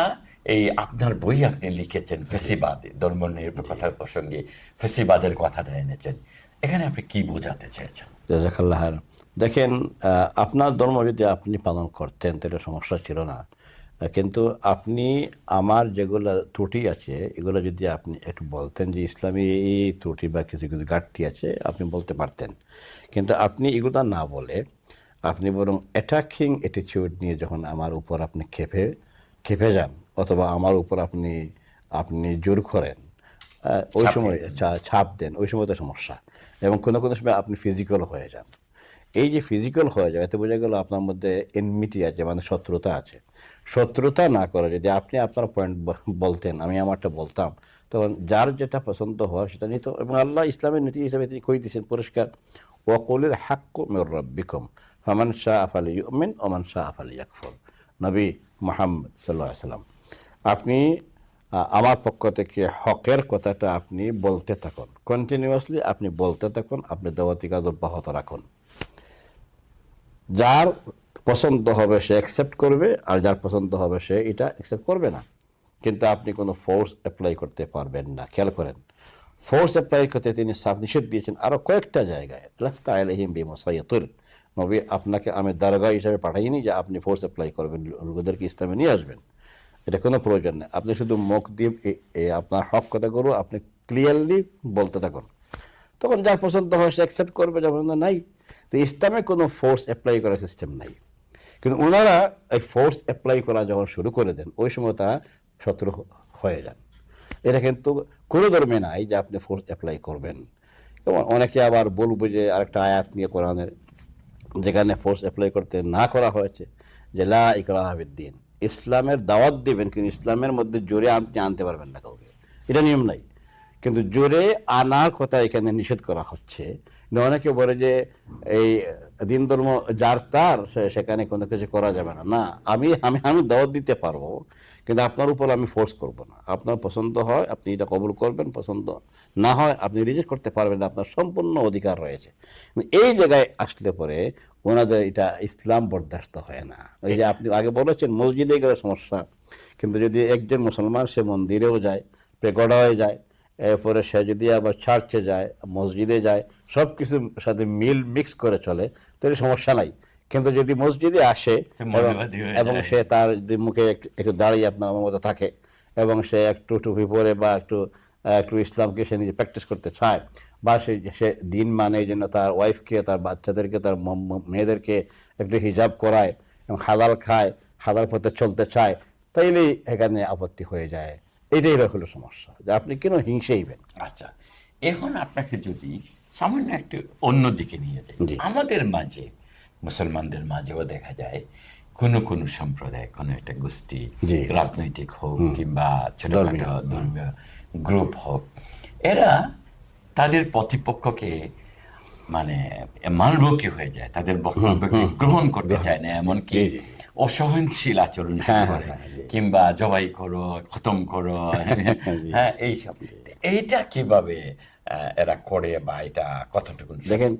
এই আপনার বই আপনি লিখেছেন ফেসিবাদ, ধর্মনিরপেক্ষতার প্রসঙ্গে ফেসিবাদের কথাটা এনেছেন, এখানে আপনি কি বোঝাতে চেয়েছেন? জাযাকাল্লাহ। দেখেন, আপনার ধর্ম যদি আপনি পালন করতেন তাহলে সমস্যা ছিল না, কিন্তু আপনি আমার যেগুলো ত্রুটি আছে এগুলো যদি আপনি একটু বলতেন যে ইসলামী এই ত্রুটি বা কিছু কিছু ঘাটতি আছে আপনি বলতে পারতেন, কিন্তু আপনি এগুলো না বলে আপনি বরং অ্যাটাকিং অ্যাটিটিউড নিয়ে যখন আমার উপর আপনি খেপে যান অথবা আমার উপর আপনি জোর করেন, ওই সময় ছাপ দেন, ওই সময় তো সমস্যা। এবং কোনো কোনো সময় আপনি ফিজিক্যাল হয়ে যান। এই যে ফিজিক্যাল হয়ে যায় এতে বোঝা গেল আপনার মধ্যে এনমিটি আছে, মানে শত্রুতা আছে। শত্রুতা না করে যদি আপনি আপনার পয়েন্ট বলতেন, আমি আমারটা বলতাম, তখন যার যেটা পছন্দ হয় সেটা নিত। এবং আল্লাহ ইসলামের নীতি হিসেবে তিনি কই দিয়েছেন পরিষ্কার, ওয়াকুলিল হাক্কু মির রাব্বিকুম ফামান শাআ ফালিউমিন ওয়া মান শাআ ফালিয়াকফুর। নবী মুহাম্মদ সাল্লাল্লাহু আলাইহি ওয়াসাল্লাম, আপনি আমার পক্ষ থেকে হকের কথাটা আপনি বলতে থাকুন, কন্টিনিউয়াসলি আপনি বলতে থাকুন, আপনি দাওয়াতি কাজ অব্যাহত রাখুন। যার পছন্দ হবে সে অ্যাকসেপ্ট করবে, আর যার পছন্দ হবে সে এটা অ্যাকসেপ্ট করবে না, কিন্তু আপনি কোনো ফোর্স অ্যাপ্লাই করতে পারবেন না। খেয়াল করেন, ফোর্স অ্যাপ্লাই করতে তিনি সাফ নিষেধ দিয়েছেন আরও কয়েকটা জায়গায়। লাস্তা আলাইহিম বিমুসাইয়িতিন, নবী আপনাকে আমি দারোগা হিসাবে পাঠাইনি যে আপনি ফোর্স অ্যাপ্লাই করবেন, লোকদেরকে ইসলামে নিয়ে আসবেন, এটা কোনো প্রয়োজন নেই। আপনি শুধু মুখ দিয়ে আপনার হক কথাগুলো আপনি ক্লিয়ারলি বলতে থাকুন, তখন যার পছন্দ হয় সে অ্যাকসেপ্ট করবে, যখন নাই। তো ইসলামে কোনো ফোর্স অ্যাপ্লাই করার সিস্টেম নাই, কিন্তু ওনারা এই ফোর্স অ্যাপ্লাই করা যখন শুরু করে দেন ওই সময় তারা শত্রু হয়ে যান। এটা কিন্তু কোনো ধর্মে নাই যে আপনি ফোর্স অ্যাপ্লাই করবেন। এবং অনেকে আবার বলবে যে আরেকটা আয়াত নিয়ে কোরআনের, যেখানে ফোর্স অ্যাপ্লাই করতে না করা হয়েছে, যে লা ইকরাহা ফিদ্দীন, ইসলামের দাওয়াত দিবেন কিন্তু ইসলামের মধ্যে জোরে আপনি আনতে পারবেন না কাউকে, এটা নিয়ম নাই। কিন্তু জোরে আনার কথা এখানে নিষেধ করা হচ্ছে। অনেকে বলে যে এই দিন ধর্ম যার তার, সেখানে কোনো কিছু করা যাবে না। না, আমি আমি আমি দাওয়াত দিতে পারবো, কিন্তু আপনার উপর আমি ফোর্স করব না। আপনার পছন্দ হয় আপনি এটা কবুল করবেন, পছন্দ না হয় আপনি রিজেক্ট করতে পারবেন না, আপনার সম্পূর্ণ অধিকার রয়েছে। এই জায়গায় আসলে পরে ওনাদের এটা ইসলাম বরদাস্ত হয় না। ওই যে আপনি আগে বলেছেন মসজিদে গেলে সমস্যা, কিন্তু যদি একজন মুসলমান সে মন্দিরেও যায়, পেগোডায় যায়, এরপরে সে যদি আবার চার্চে যায়, মসজিদে যায়, সব কিছুর সাথে মিক্স করে চলে, তাহলে সমস্যা নাই। কিন্তু যদি মসজিদে আসে এবং সে তার মুখে একটু দাঁড়িয়ে আপনার মতো থাকে এবং সে একটু টুপি পরে বা একটু ইসলামকে সে নিজে প্র্যাকটিস করতে চায়, বা সে দিন মানে এই জন্য তার ওয়াইফকে, তার বাচ্চাদেরকে, তার মেয়েদেরকে একটু হিজাব করায় এবং হালাল খায়, হালাল পথে চলতে চায়, তাইলেই এখানে আপত্তি হয়ে যায়। এটাই হলো সমস্যা, যে আপনি কেন হিংসেইবেন। আচ্ছা, এখন আপনাকে যদি সামান্য একটু অন্যদিকে নিয়ে যাই, জি। আমাদের মাঝে, মুসলমানদের মাঝেও দেখা যায় কোনো কোনো সম্প্রদায়, কোনো একটা গোষ্ঠী, জি। রাজনৈতিক হোক কিংবা ছোটখাটো ধর্মীয় গ্রুপ হোক, এরা তাদের প্রতিপক্ষকে মানে মারবকি হয়ে যায়, তাদের বক্তব্যকে গ্রহণ করতে চায় না, এমনকি অসহনশীল আচরণ শুরু করে, কিংবা জবাই করো, খতম করো, হ্যাঁ এইসব। এইটা কিভাবে এরা করে, বা এটা কতটুকু? দেখেন,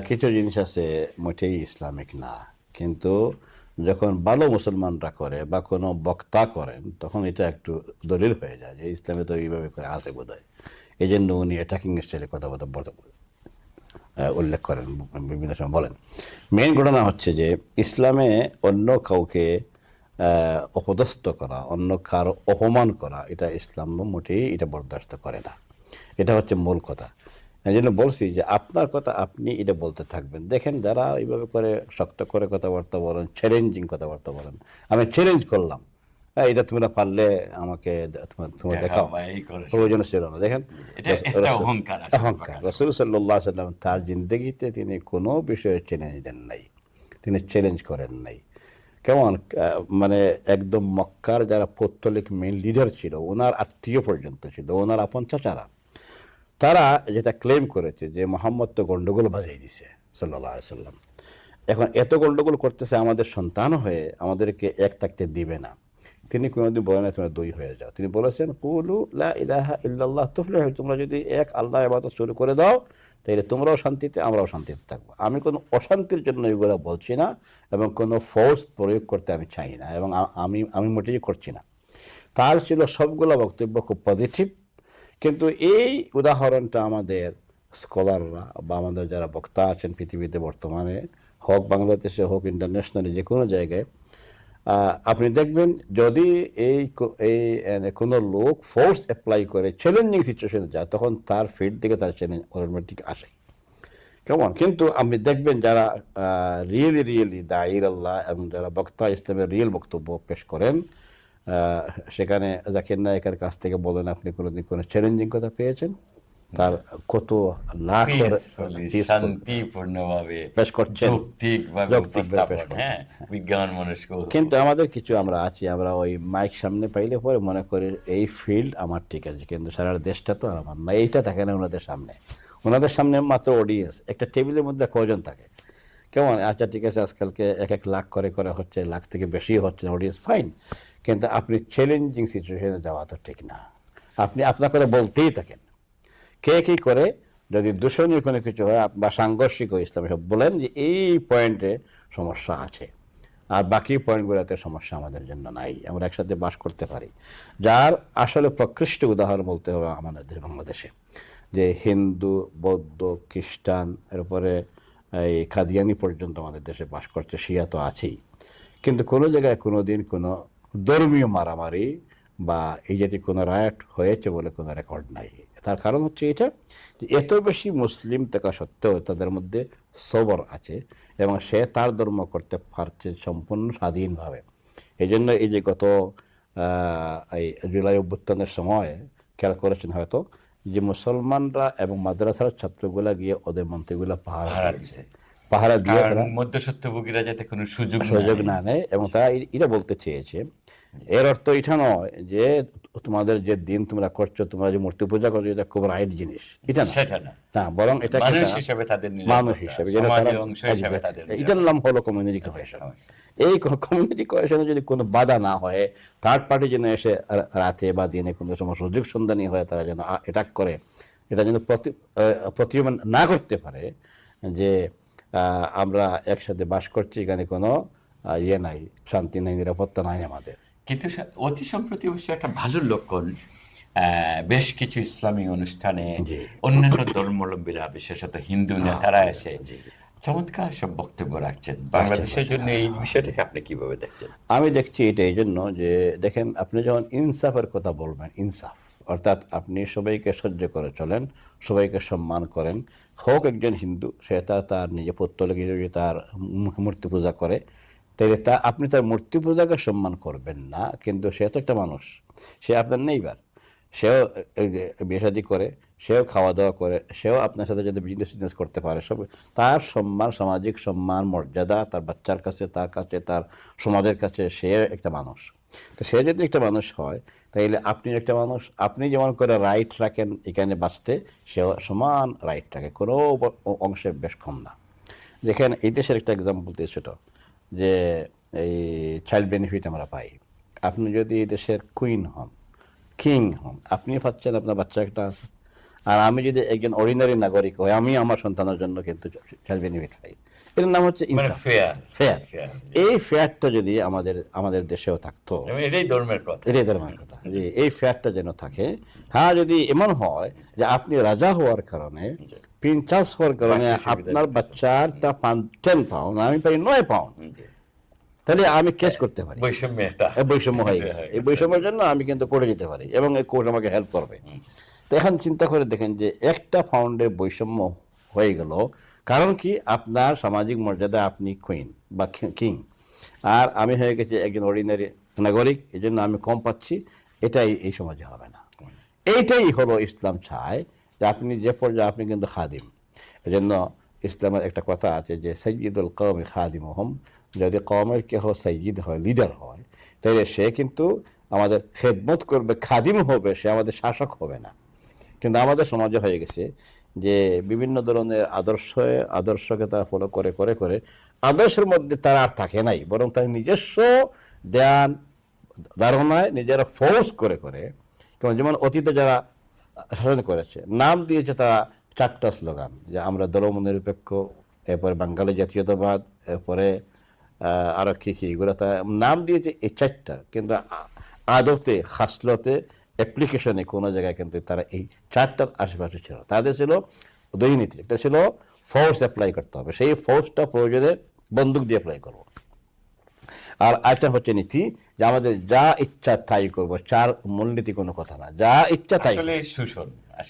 কিছু জিনিস আছে মোটেই ইসলামিক না, কিন্তু যখন ভালো মুসলমানরা করে বা কোনো বক্তা করেন, তখন এটা একটু দলিল হয়ে যায় যে ইসলামে তো এইভাবে করে আছে বোধ হয়। এই জন্য উনি অ্যাটাকিং স্টাইলে কথাবার্তা উল্লেখ করেন, বিভিন্ন সময় বলেন। মেইন ঘটনা হচ্ছে যে ইসলামে অন্য কাউকে অপদস্থ করা, অন্য কারো অপমান করা, এটা ইসলাম মোটেই এটা বরদাস্ত করে না। এটা হচ্ছে মূল কথা। এই জন্য বলছি যে আপনার কথা আপনি এটা বলতে থাকবেন। দেখেন, যারা এইভাবে করে শক্ত করে কথাবার্তা বলেন, চ্যালেঞ্জিং কথাবার্তা বলেন, আমি চ্যালেঞ্জ করলাম, এটা তোমরা পারলে আমাকে তোমরা দেখাও, প্রয়োজন ছিল না। দেখেন, অহংকার। রাসূল সাল্লাল্লাহু আলাইহি ওয়াসাল্লাম তার জিন্দেগিতে তিনি কোনো বিষয়ে চ্যালেঞ্জ দেন নাই, তিনি চ্যালেঞ্জ করেন নাই। কেমন মানে একদম মক্কার যারা পৌত্তলিক মেইন লিডার ছিল, ওনার আত্মীয় পর্যন্ত ছিল, ওনার আপন চাচারা, তারা যেটা ক্লেম করেছে যে মোহাম্মদ তো গন্ডগোল বাজিয়ে দিছে সাল্লাল্লাহু আলাইহি সাল্লাম। এখন এত গন্ডগোল করতেছে আমাদের সন্তান হয়ে, আমাদেরকে এক থাকতে দিবে না। তিনি কোনোদিন বলেন না তোমরা দুই হয়ে যাও। তিনি বলেছেন কুলু লা ইলাহা ইল্লাল্লাহ তুফলিহু, তোমরা যদি এক আল্লাহ ইবাদত শুরু করে দাও, তাহলে তোমরাও শান্তিতে, আমরাও শান্তিতে থাকবো। আমি কোনো অশান্তির জন্য এগুলো বলছি না, এবং কোনো ফোর্স প্রয়োগ করতে আমি চাই না, এবং আমি মোটেই করছি না। তার ছিল সবগুলো বক্তব্য খুব পজিটিভ। কিন্তু এই উদাহরণটা আমাদের স্কলাররা বা আমাদের যারা বক্তা আছেন পৃথিবীতে বর্তমানে, হোক বাংলাদেশে, হোক ইন্টারন্যাশনালি, যে কোনো জায়গায় আপনি দেখবেন, যদি এই কোনো লোক ফোর্স অ্যাপ্লাই করে চ্যালেঞ্জিং সিচুয়েশনে যায়, তখন তার ফিড থেকে তার চ্যালেঞ্জ অটোমেটিক আসে। কেমন? কিন্তু আপনি দেখবেন যারা রিয়েলি দায়ীর আল্লাহ এবং যারা বক্তা ইসলামের রিয়েল বক্তব্য পেশ করেন, সেখানে জাকির নায়েকের কাছ থেকে বলেন আপনি কোনোদিন কোনো চ্যালেঞ্জিং কথা পেয়েছেন? তার কত লাখ শান্তিপূর্ণভাবে পেশ করছেন, বিজ্ঞান মনস্ক। কিন্তু আমাদের কিছু আমরা আছি, আমরা ওই মাইক সামনে পাইলে পরে মনে করি এই ফিল্ড আমার ঠিক আছে, কিন্তু সারা দেশটা তো আমার না। এইটা থাকে না ওনাদের সামনে। ওনাদের সামনে মাত্র অডিয়েন্স, একটা টেবিলের মধ্যে কজন থাকে, কেমন? আচ্ছা ঠিক আছে, আজকালকে 1 লাখ করে হচ্ছে, লাখ থেকে বেশি হচ্ছে অডিয়েন্স, ফাইন, কিন্তু আপনি চ্যালেঞ্জিং সিচুয়েশনে যাওয়া তো ঠিক না। আপনি আপনার কথা বলতেই থাকেন, কে কী করে, যদি দূষণীয় কোনো কিছু হয় বা সাংঘর্ষিক হয়, ইসলামে সব বলেন যে এই পয়েন্টে সমস্যা আছে, আর বাকি পয়েন্টগুলোতে সমস্যা আমাদের জন্য নাই, আমরা একসাথে বাস করতে পারি। যার আসলে প্রকৃষ্ট উদাহরণ বলতে হবে আমাদের দেশ বাংলাদেশে, যে হিন্দু, বৌদ্ধ, খ্রিস্টান, এরপরে এই কাদিয়ানি পর্যন্ত আমাদের দেশে বাস করছে, শিয়া তো আছেই। কিন্তু কোনো জায়গায় কোনো দিন কোনো ধর্মীয় মারামারি বা এই জাতীয় কোনো রায়ট হয়েছে বলে কোনো রেকর্ড নাই। তার কারণ হচ্ছে এটা, যে এত বেশি মুসলিম থাকা সত্ত্বেও তাদের মধ্যে সবর আছে, এবং সে তার ধর্ম করতে পারছে সম্পূর্ণ স্বাধীনভাবে। এই জন্য এই যে গত এই জুলাই অভ্যুত্থানের সময় খেয়াল করেছেন হয়তো, যে মুসলমানরা এবং মাদ্রাসার ছাত্রগুলা গিয়ে ওদের মন্ত্রীগুলা পাহারা দিয়ে তারা মধ্যস্বত্বভোগীরা যাতে কোনো সুযোগ না নেয়, এবং তারা এটা বলতে চেয়েছে, এর অর্থ এটা নয় যে তোমাদের যে দিন তোমরা করছো, তোমরা যে মূর্তি পূজা করছো, এটা খুব রাইট জিনিস, এটা না, বরং এটা মানুষ হিসেবে এটার নাম হলো কমিউনিটি কোহেশন। এই কমিউনিটি কোহেশনে যদি কোনো বাধা না হয়, থার্ড পার্টি যেন এসে রাতে বা দিনে কোনো সময় সুযোগ সন্ধানী হয়, তারা যেন অ্যাটাক করে, এটা যেন প্রতিমান না করতে পারে যে আমরা একসাথে বাস করছি, এখানে কোনো ইয়ে নাই, শান্তি নাই, নিরাপত্তা নাই আমাদের। কিন্তু অতি সম্প্রতি অবশ্য একটা ভালো লক্ষণ, বেশ কিছু ইসলামী অনুষ্ঠানে অন্যান্য ধর্মাবলম্বীরা, বিশেষত হিন্দু নেতারা এসে চমৎকার সব বক্তব্য রাখছেন বাংলাদেশের জন্য। এই বিষয়টাকে আপনি কিভাবে দেখছেন? আমি দেখছি এটা এই জন্য যে, দেখেন, আপনি যখন ইনসাফের কথা বলবেন, ইনসাফ অর্থাৎ আপনি সবাইকে সহ্য করে চলেন, সবাইকে সম্মান করেন। হোক একজন হিন্দু, সে তার নিজে পুত্তলিকে যদি তার মূর্তি পূজা করে, তাহলে আপনি তার মূর্তি পূজাকে সম্মান করবেন না, কিন্তু সে তো একটা মানুষ, সে আপনার নেইবার, সেও বিয়ে করে, সেও খাওয়া দাওয়া করে, সেও আপনার সাথে যদি বিজনেস করতে পারে, সব তার সম্মান, সামাজিক সম্মান, মর্যাদা তার বাচ্চার কাছে, তার কাছে, তার সমাজের কাছে, সে একটা মানুষ। তো সে যদি একটা মানুষ হয়, তাইলে আপনি একটা মানুষ, আপনি যেমন করে রাইট রাখেন এখানে বাঁচতে, সেও সমান রাইট রাখে, কোনো অংশে বেশ কম না। যেখানে এই দেশের একটা এক্সাম্পল দিয়ে ছোট, যে এই চাইল্ড বেনিফিট আমরা পাই। আপনি যদি এই দেশের কুইন হন, কিং হন, আপনি পাচ্ছেন, আপনার বাচ্চা একটা আছে। আর আমি যদি একজন অর্ডিনারি নাগরিক হই, আমি আমার সন্তানের জন্য কিন্তু চাইল্ড বেনিফিট পাই। এর নাম হচ্ছে ইনসাফ, ফেয়ার। এই ফেয়ারটা যদি আমাদের দেশেও থাকতো, এটাই ধর্মের কথা, যে এই ফেয়ারটা যেন থাকে। হ্যাঁ, যদি এমন হয় যে আপনি রাজা হওয়ার কারণে, প্রিন্সেস হওয়ার কারণে আপনার বাচ্চার তা 10 পাউন্ড, আমি পাই 9 পাউন্ড, তাহলে আমি কেস করতে পারি। বৈষম্য হয়ে গেছে, এই বৈষম্যের জন্য আমি কিন্তু কোর্টে যেতে পারি, এবং এই কোর্ট আমাকে হেল্প করবে। তো এখন চিন্তা করে দেখেন যে একটা পাউন্ডের বৈষম্য হয়ে গেল, কারণ কি? আপনার সামাজিক মর্যাদা, আপনি কুইন বা কিং, আর আমি হয়ে গেছি একজন অর্ডিনারি নাগরিক, এই জন্য আমি কম পাচ্ছি। এটাই এই সমাজে হবে না। এইটাই হলো ইসলাম চায়, যে আপনি যে পর্যায়ে, আপনি কিন্তু খাদিম। এই জন্য ইসলামের একটা কথা আছে যে সাইয়্যিদুল কওমি খাদিমুহুম, যদি কওমের কেহ সাইয়্যিদ হয়, লিডার হয়, তাহলে সে কিন্তু আমাদের খেদমত করবে, খাদিম হবে, সে আমাদের শাসক হবে না। কিন্তু আমাদের সমাজে হয়ে গেছে যে বিভিন্ন ধরনের আদর্শকে তারা ফলো করে করে করে আদর্শের মধ্যে তারা আর থাকে নাই, বরং তার নিজস্ব ধারণায় নিজেরা ফোর্স করে করে, যেমন অতীতে যারা শাসন করেছে, নাম দিয়েছে তারা 4টা স্লোগান, যে আমরা ধর্মনিরপেক্ষ, এরপরে বাঙালি জাতীয়তাবাদ, এরপরে আরো কি কি, এগুলো তারা নাম দিয়েছে এই 4টা, কিন্তু আদতে, খাসলতে, অ্যাপ্লিকেশনে কোনো জায়গায় কিন্তু তারা এই 4টার আশেপাশে ছিল। তাদের ছিল দুই নীতি, একটা ছিল ফোর্স অ্যাপ্লাই করতে হবে, সেই ফোর্সটা প্রয়োজনে বন্দুক দিয়ে অ্যাপ্লাই করবো, আর একটা হচ্ছে নীতি যে আমাদের যা ইচ্ছা তাই করবো। 4 মূলনীতি কোনো কথা না, যা ইচ্ছা তাই। শোষণ,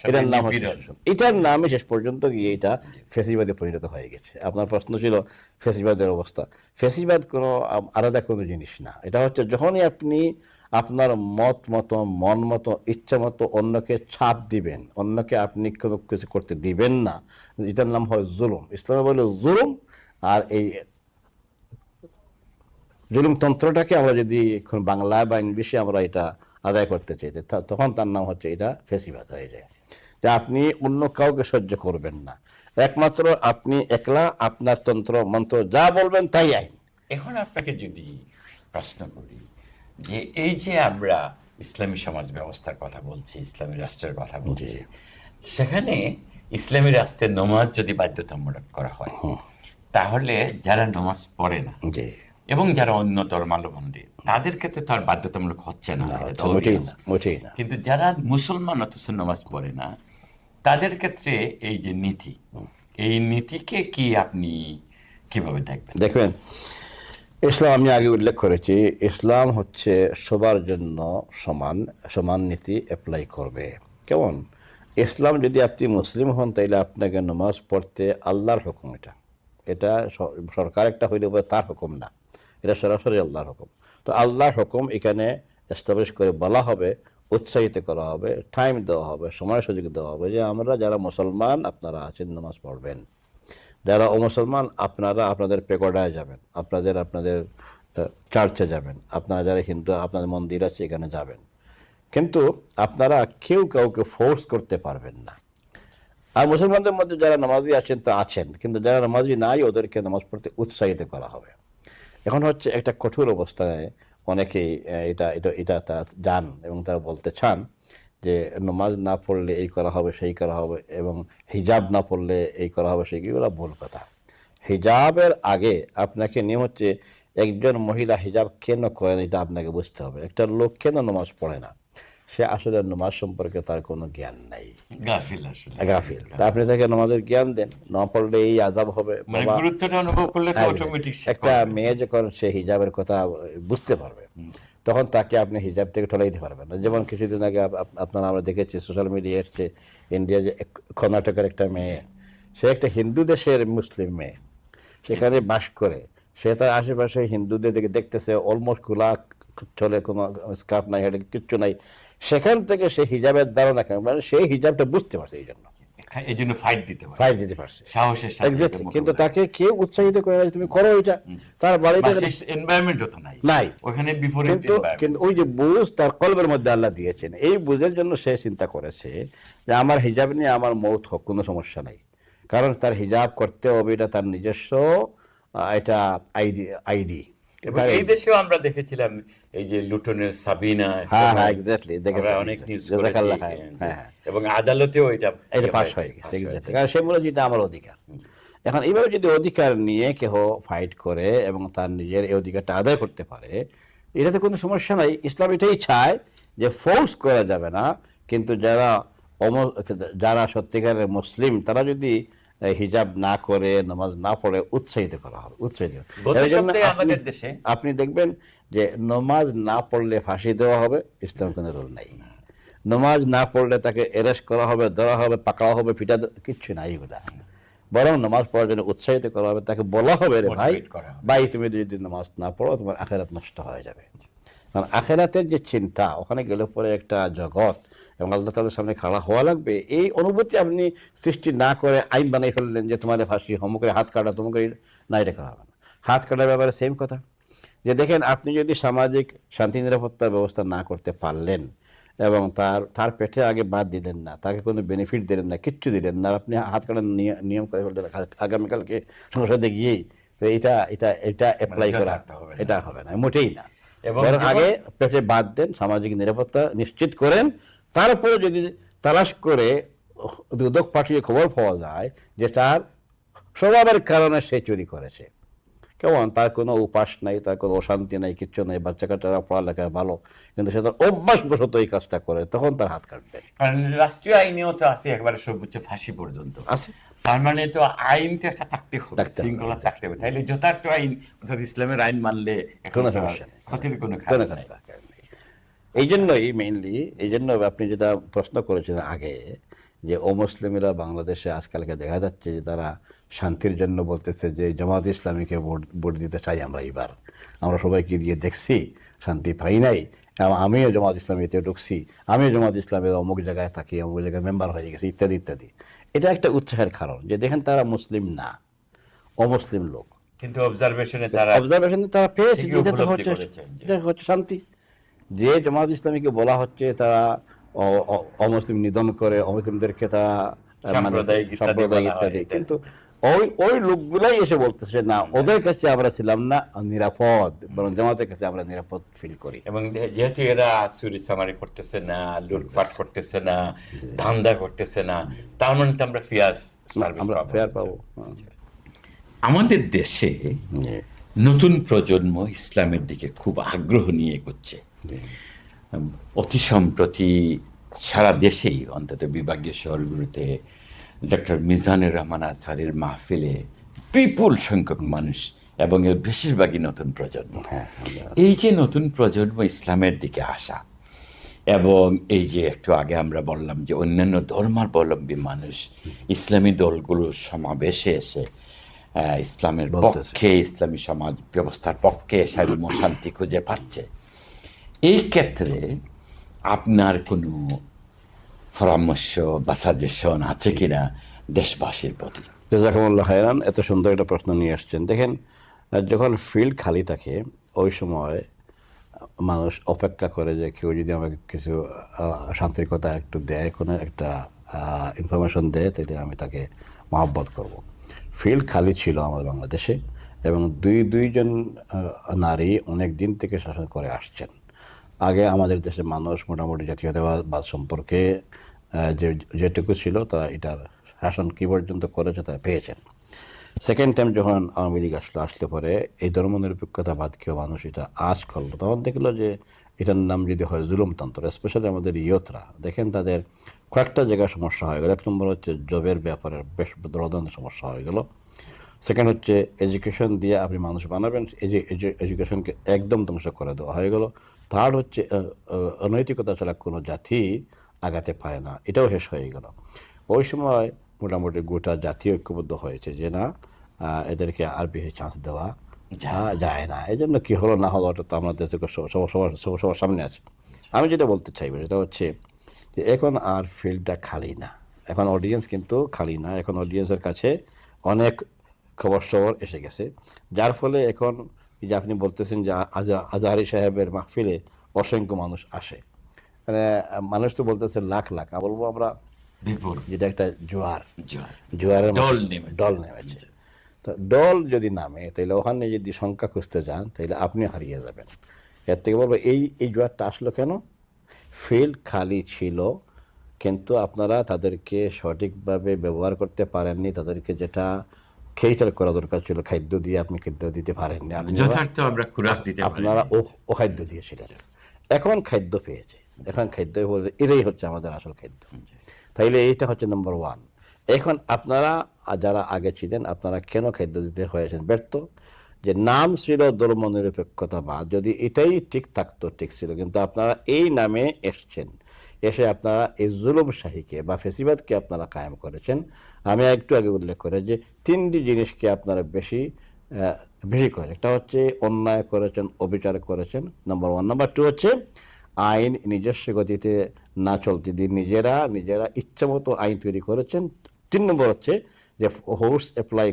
এটার নাম হচ্ছে শোষণ। এটার নামে শেষ পর্যন্ত গিয়ে এটা ফ্যাসিবাদে পরিণত হয়ে গেছে। আপনার প্রশ্ন ছিল ফ্যাসিবাদের অবস্থা। ফ্যাসিবাদ কোনো আলাদা কোনো জিনিস না। এটা হচ্ছে যখনই আপনি আপনার মন মতো, ইচ্ছা মতো অন্যকে ছাপ দিবেন, অন্যকে আপনি কোনো কিছু করতে দিবেন না, এটার নাম হয় জুলুম। ইসলামে বলে জুলুম। আর এই জুলুম তন্ত্রটাকে আমরা যদি এখন বাংলায় বা ইংলিশে আমরা এটা আদায় করতে চাই, তখন তার নাম হচ্ছে এটা ফ্যাসিবাদ হয়ে যায়, যে আপনি অন্য কাউকে সহ্য করবেন না, একমাত্র আপনি একলা, আপনার তন্ত্র মন্ত্র যা বলবেন তাই আইন। এখন আপনাকে যদি প্রশ্ন করি যে এই যে আমরা ইসলামী সমাজ ব্যবস্থার কথা বলছি, ইসলামী রাষ্ট্রের কথা বলছি, সেখানে ইসলামী রাষ্ট্রের নামাজ যদি বাধ্যতামূলক করা হয়, তাহলে যারা নামাজ পড়ে না এবং যারা অন্য ধর্মাবলম্বী, তাদের ক্ষেত্রে তো আর বাধ্যতামূলক হচ্ছে না, কিন্তু যারা মুসলমান অথচ নামাজ পড়ে না, তাদের ক্ষেত্রে এই যে নীতি, এই নীতিকে কি আপনি কিভাবে দেখবেন? ইসলাম, আমি আগে উল্লেখ করেছি, ইসলাম হচ্ছে সবার জন্য সমান নীতি অ্যাপ্লাই করবে। কেমন? ইসলাম, যদি আপনি মুসলিম হন, তাইলে আপনাকে নামাজ পড়তে আল্লাহর হুকুম। এটা সরকার একটা হইলে তার হুকুম না, এটা সরাসরি আল্লাহর হুকুম। তো আল্লাহর হুকুম এখানে এস্টাবলিশ করে বলা হবে, উৎসাহিত করা হবে, টাইম দেওয়া হবে, সময় সুযোগ দেওয়া হবে, যে আমরা যারা মুসলমান আপনারা আছেন, নামাজ পড়বেন। যারা অমুসলমান, আপনারা আপনাদের পেগোডায় যাবেন, আপনাদের চার্চে যাবেন, আপনারা যারা হিন্দু, আপনাদের মন্দির আছে এখানে যাবেন, কিন্তু আপনারা কেউ কাউকে ফোর্স করতে পারবেন না। আর মুসলমানদের মধ্যে যারা নামাজি আছেন তো আছেন, কিন্তু যারা নামাজি নাই, ওদেরকে নামাজ পড়তে উৎসাহিত করা হবে। এখন হচ্ছে একটা কঠোর অবস্থায় অনেকেই এটা তারা জান এবং তারা বলতে চান যে নামাজ না পড়লে এই করা হবে, সেই করা হবে, এবং হিজাব না পড়লে এই করা হবে, সেইগুলো ভুল কথা। হিজাবের আগে আপনাকে নিয়ম হচ্ছে, একজন মহিলা হিজাব কেন করেন এটা আপনাকে বুঝতে হবে। একটা লোক কেন নামাজ পড়ে না, সে আসলে নামাজ সম্পর্কে তার কোনো জ্ঞান নাই, গাফিল। তা আপনি তাকে নামাজের জ্ঞান দেন, না পড়লে এই আযাব হবে। একটা মেয়ে যখন সে হিজাবের কথা বুঝতে পারবে, তখন তাকে আপনি হিজাব থেকে ঠেলে দিতে পারবেন না। যেমন কিছুদিন আগে আপনারা আমরা দেখেছি সোশ্যাল মিডিয়া এসছে, ইন্ডিয়া যে কর্ণাটকের একটা মেয়ে, সে একটা হিন্দু দেশের মুসলিম মেয়ে, সেখানে বাস করে, সে তার আশেপাশে হিন্দুদের দিকে দেখতেছে অলমোস্ট খোলা চলে, কোনো স্কার্ফ নাই, হেঁটে কিচ্ছু নাই, সেখান থেকে সে হিজাবের ধারণা কেন, মানে সেই হিজাবটা বুঝতে পারছে, এই জন্য ফাইট দিতে পারে সাহসের সাথে। এক্স্যাক্টলি। কিন্তু তাকে কেউ উৎসাহিত করে না, তুমি করো এটা, তার বাড়িতে এনভায়রনমেন্টও তো নাই নাই, ওখানে বিফোর। কিন্তু ওই যে বুঝ তার কলবের মধ্যে আল্লাহ দিয়েছেন, এই বুঝের জন্য সে চিন্তা করেছে যে আমার হিজাব নিয়ে আমার মৌত হোক, কোনো সমস্যা নাই, কারণ তার হিজাব করতে হবে, এটা তার নিজস্ব এটা আইডি। এই দেশেও আমরা দেখেছিলাম এই যে লুটনের সাবিনা, হ্যাঁ হ্যাঁ এক্স্যাক্টলি, দেখেছেন, অনেক নিউজ জাযাকাল্লাহ, হ্যাঁ, এবং আদালতেও এটা পাস হয়ে গেছে, কারণ সে বলে যেটা আমার অধিকার। এখন এইভাবে যদি অধিকার নিয়ে কেহ ফাইট করে এবং তার নিজের এই অধিকারটা আদায় করতে পারে, এটাতে কোনো সমস্যা নাই। ইসলাম এটাই চায় যে ফোর্স করা যাবে না, কিন্তু যারা সত্যিকারের মুসলিম তারা যদি হিজাব না করে, নামাজ না পড়ে, উৎসাহিত করা হবে, আমাদের দেশে আপনি দেখবেন যে নামাজ না পড়লে ফাঁসি দেওয়া হবে, ইসলাম কোনো রুল নাই। নামাজ না পড়লে তাকে অ্যারেস্ট করা হবে, ধরা হবে, পাকড়াও হবে, পিটা, কিচ্ছু নাই এগুলা। বরং নামাজ পড়ার জন্য উৎসাহিত করা হবে, তাকে বলা হবে, রে ভাই তুমি যদি নামাজ না পড়ো তোমার আখিরাত নষ্ট হয়ে যাবে। কারণ আখিরাতের যে চিন্তা, ওখানে গেলে পরে একটা জগৎ এবং আল্লাহ তাআলার সামনে খাড়া হওয়া লাগবে, এই অনুভূতি আপনি সৃষ্টি না করে আইন বানিয়ে ফেললেন যে তোমার ফাঁসি, অমুকের হাত কাটা, তোমাকে না, এটা করা হবে না। হাত কাটার ব্যাপারে সেম কথা, যে দেখেন আপনি যদি সামাজিক শান্তি নিরাপত্তার ব্যবস্থা না করতে পারলেন এবং তার পেটে আগে বাদ দিলেন না, তাকে কোনো বেনিফিট দিলেন না, কিচ্ছু দিলেন না, আপনি হাত কাটার নিয়ম করে ফেললেন আগামীকালকে সংসদে গিয়েই, তো এটা অ্যাপ্লাই করা, এটা হবে না, মোটেই না। বরং আগে পেটে বাদ দেন, সামাজিক নিরাপত্তা নিশ্চিত করেন, তারপরে যদি তালাশ করে দুদক পাঠিয়ে খবর পাওয়া যায় যে তার স্বভাবের কারণে সে চুরি করেছে, কেমন, তার কোনো উপাস নাই, তার কোনো অশান্তি নাই, কিচ্ছু নাই, বাচ্চা কাচ্চারা পড়ালেখায় ভালো, কিন্তু সে তার অভ্যাসবশত এই কাজটা করে, তখন তার হাত কাটবে। কারণ রাষ্ট্রীয় আইনেও তো আছে একবারে সর্বোচ্চ ফাঁসি পর্যন্ত আছে, তার মানে তো আইন তো একটা থাকতে হবে, শৃঙ্খলা থাকতে হবে। তাইলে যথার্থ আইন, অর্থাৎ ইসলামের আইন মানলে কোনো সমস্যা নেই, ক্ষতির কোনো কারণ নেই। এই জন্যই মেইনলি, এই জন্য আপনি যেটা প্রশ্ন করেছেন আগে, যে অমুসলিমরা বাংলাদেশে আজকালকে দেখা যাচ্ছে যে তারা শান্তির জন্য বলতেছে যে জামাত ইসলামীকে ভোট দিতে চাই আমরা, এবার আমরা সবাইকে দিয়ে দেখছি শান্তি পাই নাই, আমিও জামাত ইসলামীতে ঢুকছি, আমিও জামাত ইসলামের অমুক জায়গায় থাকি, অমুক জায়গায় মেম্বার হয়ে গেছি, ইত্যাদি ইত্যাদি। এটা একটা উৎসাহের কারণ যে দেখেন তারা মুসলিম না, অমুসলিম লোক, কিন্তু অবজারভেশনে তারা পেয়েছে এটা হচ্ছে শান্তি। যে জামাত ইসলামীকে বলা হচ্ছে তারা অমুসলিম নিধন করে, অমুসলিমদেরকে তারা সাম্প্রদায়িক ইত্যাদি, কিন্তু ওই লোকগুলাই এসে বলতেছে না, ওদের কাছে আমরা ছিলাম না নিরাপদ, বরং জামাতের কাছে আমরা নিরাপদ ফিল করি। এবং যেহেতু এরা চুরি চামারি করতেছে না, লুটপাট করতেছে না, ধান্দা করতেছে না, তার মানে তো আমরা ফেয়ার পাবো। আমাদের দেশে নতুন প্রজন্ম ইসলামের দিকে খুব আগ্রহ নিয়ে এগোচ্ছে। অতি সম্প্রতি সারা দেশেই, অন্তত বিভাগীয় শহরগুলোতে, ডক্টর মিজানুর রহমান আজহারের মাহফিলে বিপুল সংখ্যক মানুষ, এবং এর বেশিরভাগই নতুন প্রজন্ম। এই যে নতুন প্রজন্ম ইসলামের দিকে আসা, এবং এই যে একটু আগে আমরা বললাম যে অন্যান্য ধর্মাবলম্বী মানুষ ইসলামী দলগুলোর সমাবেশে এসে ইসলামের পক্ষে, ইসলামী সমাজ ব্যবস্থার পক্ষে সার্বভৌম শান্তি খুঁজে পাচ্ছে, এই ক্ষেত্রে আপনার কোনো পরামর্শ বা সাজেশন আছে কিনা দেশবাসীর প্রতি? জাযাকুমুল্লাহ খায়রান, এত সুন্দর একটা প্রশ্ন নিয়ে আসছেন। দেখেন, যখন ফিল্ড খালি থাকে ওই সময় মানুষ অপেক্ষা করে যে কেউ যদি আমাকে কিছু শান্তির কথা একটু দেয়, কোনো একটা ইনফরমেশন দেয়, তাহলে আমি তাকে মহব্বত করব। ফিল্ড খালি ছিল আমাদের বাংলাদেশে, এবং দুইজন নারী অনেক দিন থেকে শাসন করে আসছেন। আগে আমাদের দেশের মানুষ মোটামুটি জাতীয়তাবাদ সম্পর্কে যেটুকু ছিল তারা এটার শাসন কী পর্যন্ত করেছে তা পেয়েছেন। সেকেন্ড টাইম যখন আওয়ামী লীগ আসলে পরে এই ধর্মনিরপেক্ষতাবাদকেও মানুষ এটা আজ করলো, তখন দেখলো যে এটার নাম যদি হয় জুলুমতন্ত্র। স্পেশালি আমাদের ইয়তরা দেখেন, তাদের কয়েকটা জায়গায় সমস্যা হয়ে গেল। এক নম্বর হচ্ছে জবের ব্যাপারে বেশ ধরনের সমস্যা হয়ে গেল। সেকেন্ড হচ্ছে এডুকেশন দিয়ে আপনি মানুষ বানাবেন, এই যে এডুকেশনকে একদম ধ্বংস করে দেওয়া হয়ে গেল। থার্ড হচ্ছে অনৈতিকতা ছাড়া কোনো জাতি আগাতে পারে না, এটাও শেষ হয়ে গেল। ওই সময় মোটামুটি গোটা জাতি ঐক্যবদ্ধ হয়েছে যে না, এদেরকে আর বেশি চান্স দেওয়া যায় না। এই জন্য কী হলো না হলো ওটা তো আমাদের সবার সামনে আছে। আমি যেটা বলতে চাইবো সেটা হচ্ছে যে এখন আর ফিল্ডটা খালি না, এখন অডিয়েন্স কিন্তু খালি না, এখন অডিয়েন্সের কাছে অনেক খবর সবর এসে গেছে, যার ফলে এখন যে আপনি বলতেছেন যে আজহারি সাহেবের মাহফিলে অসংখ্য মানুষ আসে, মানে মানুষ তো বলতেছে লাখ লাখ, বলবো আমরা বিপুল, যেটা একটা জোয়ারের ডল নেমেছে। তো ডল যদি নামে তাহলে ওখানে যদি সংখ্যা খুঁজতে যান তাহলে আপনি হারিয়ে যাবেন। এর থেকে বলবো এই জোয়ারটা আসলো কেন? ফিল্ড খালি ছিল কিন্তু আপনারা তাদেরকে সঠিকভাবে ব্যবহার করতে পারেননি, তাদেরকে যেটা খেইটার করা দরকার ছিল খাদ্য দিয়ে আপনি খাদ্য দিতে পারেননি, আপনারা ও খাদ্য দিয়েছিলেন। এখন খাদ্য পেয়েছে, এখন খাদ্য এটাই হচ্ছে আমাদের আসল খাদ্য। তাইলে এইটা হচ্ছে নাম্বার ওয়ান। এখন আপনারা যারা আগে ছিলেন আপনারা কেন খাদ্য দিতে হয়েছেন ব্যর্থ? যে নাম ছিল ধর্মনিরপেক্ষতাবাদ, যদি এটাই ঠিক থাকতো ঠিক ছিল, কিন্তু আপনারা এই নামে এসছেন, এসে আপনারা এই জুলুমশাহীকে বা ফেসিবাদকে আপনারা কায়েম করেছেন। আমি একটু আগে উল্লেখ করে যে তিনটি জিনিসকে আপনারা বেশি করেন। একটা হচ্ছে অন্যায় করেছেন, অবিচার করেছেন, নাম্বার ওয়ান। নাম্বার টু হচ্ছে আইন নিজস্ব গতিতে না চলতে দিয়ে নিজেরা ইচ্ছামতো আইন তৈরি করেছেন। তিন নম্বর হচ্ছে যে ফোর্স অ্যাপ্লাই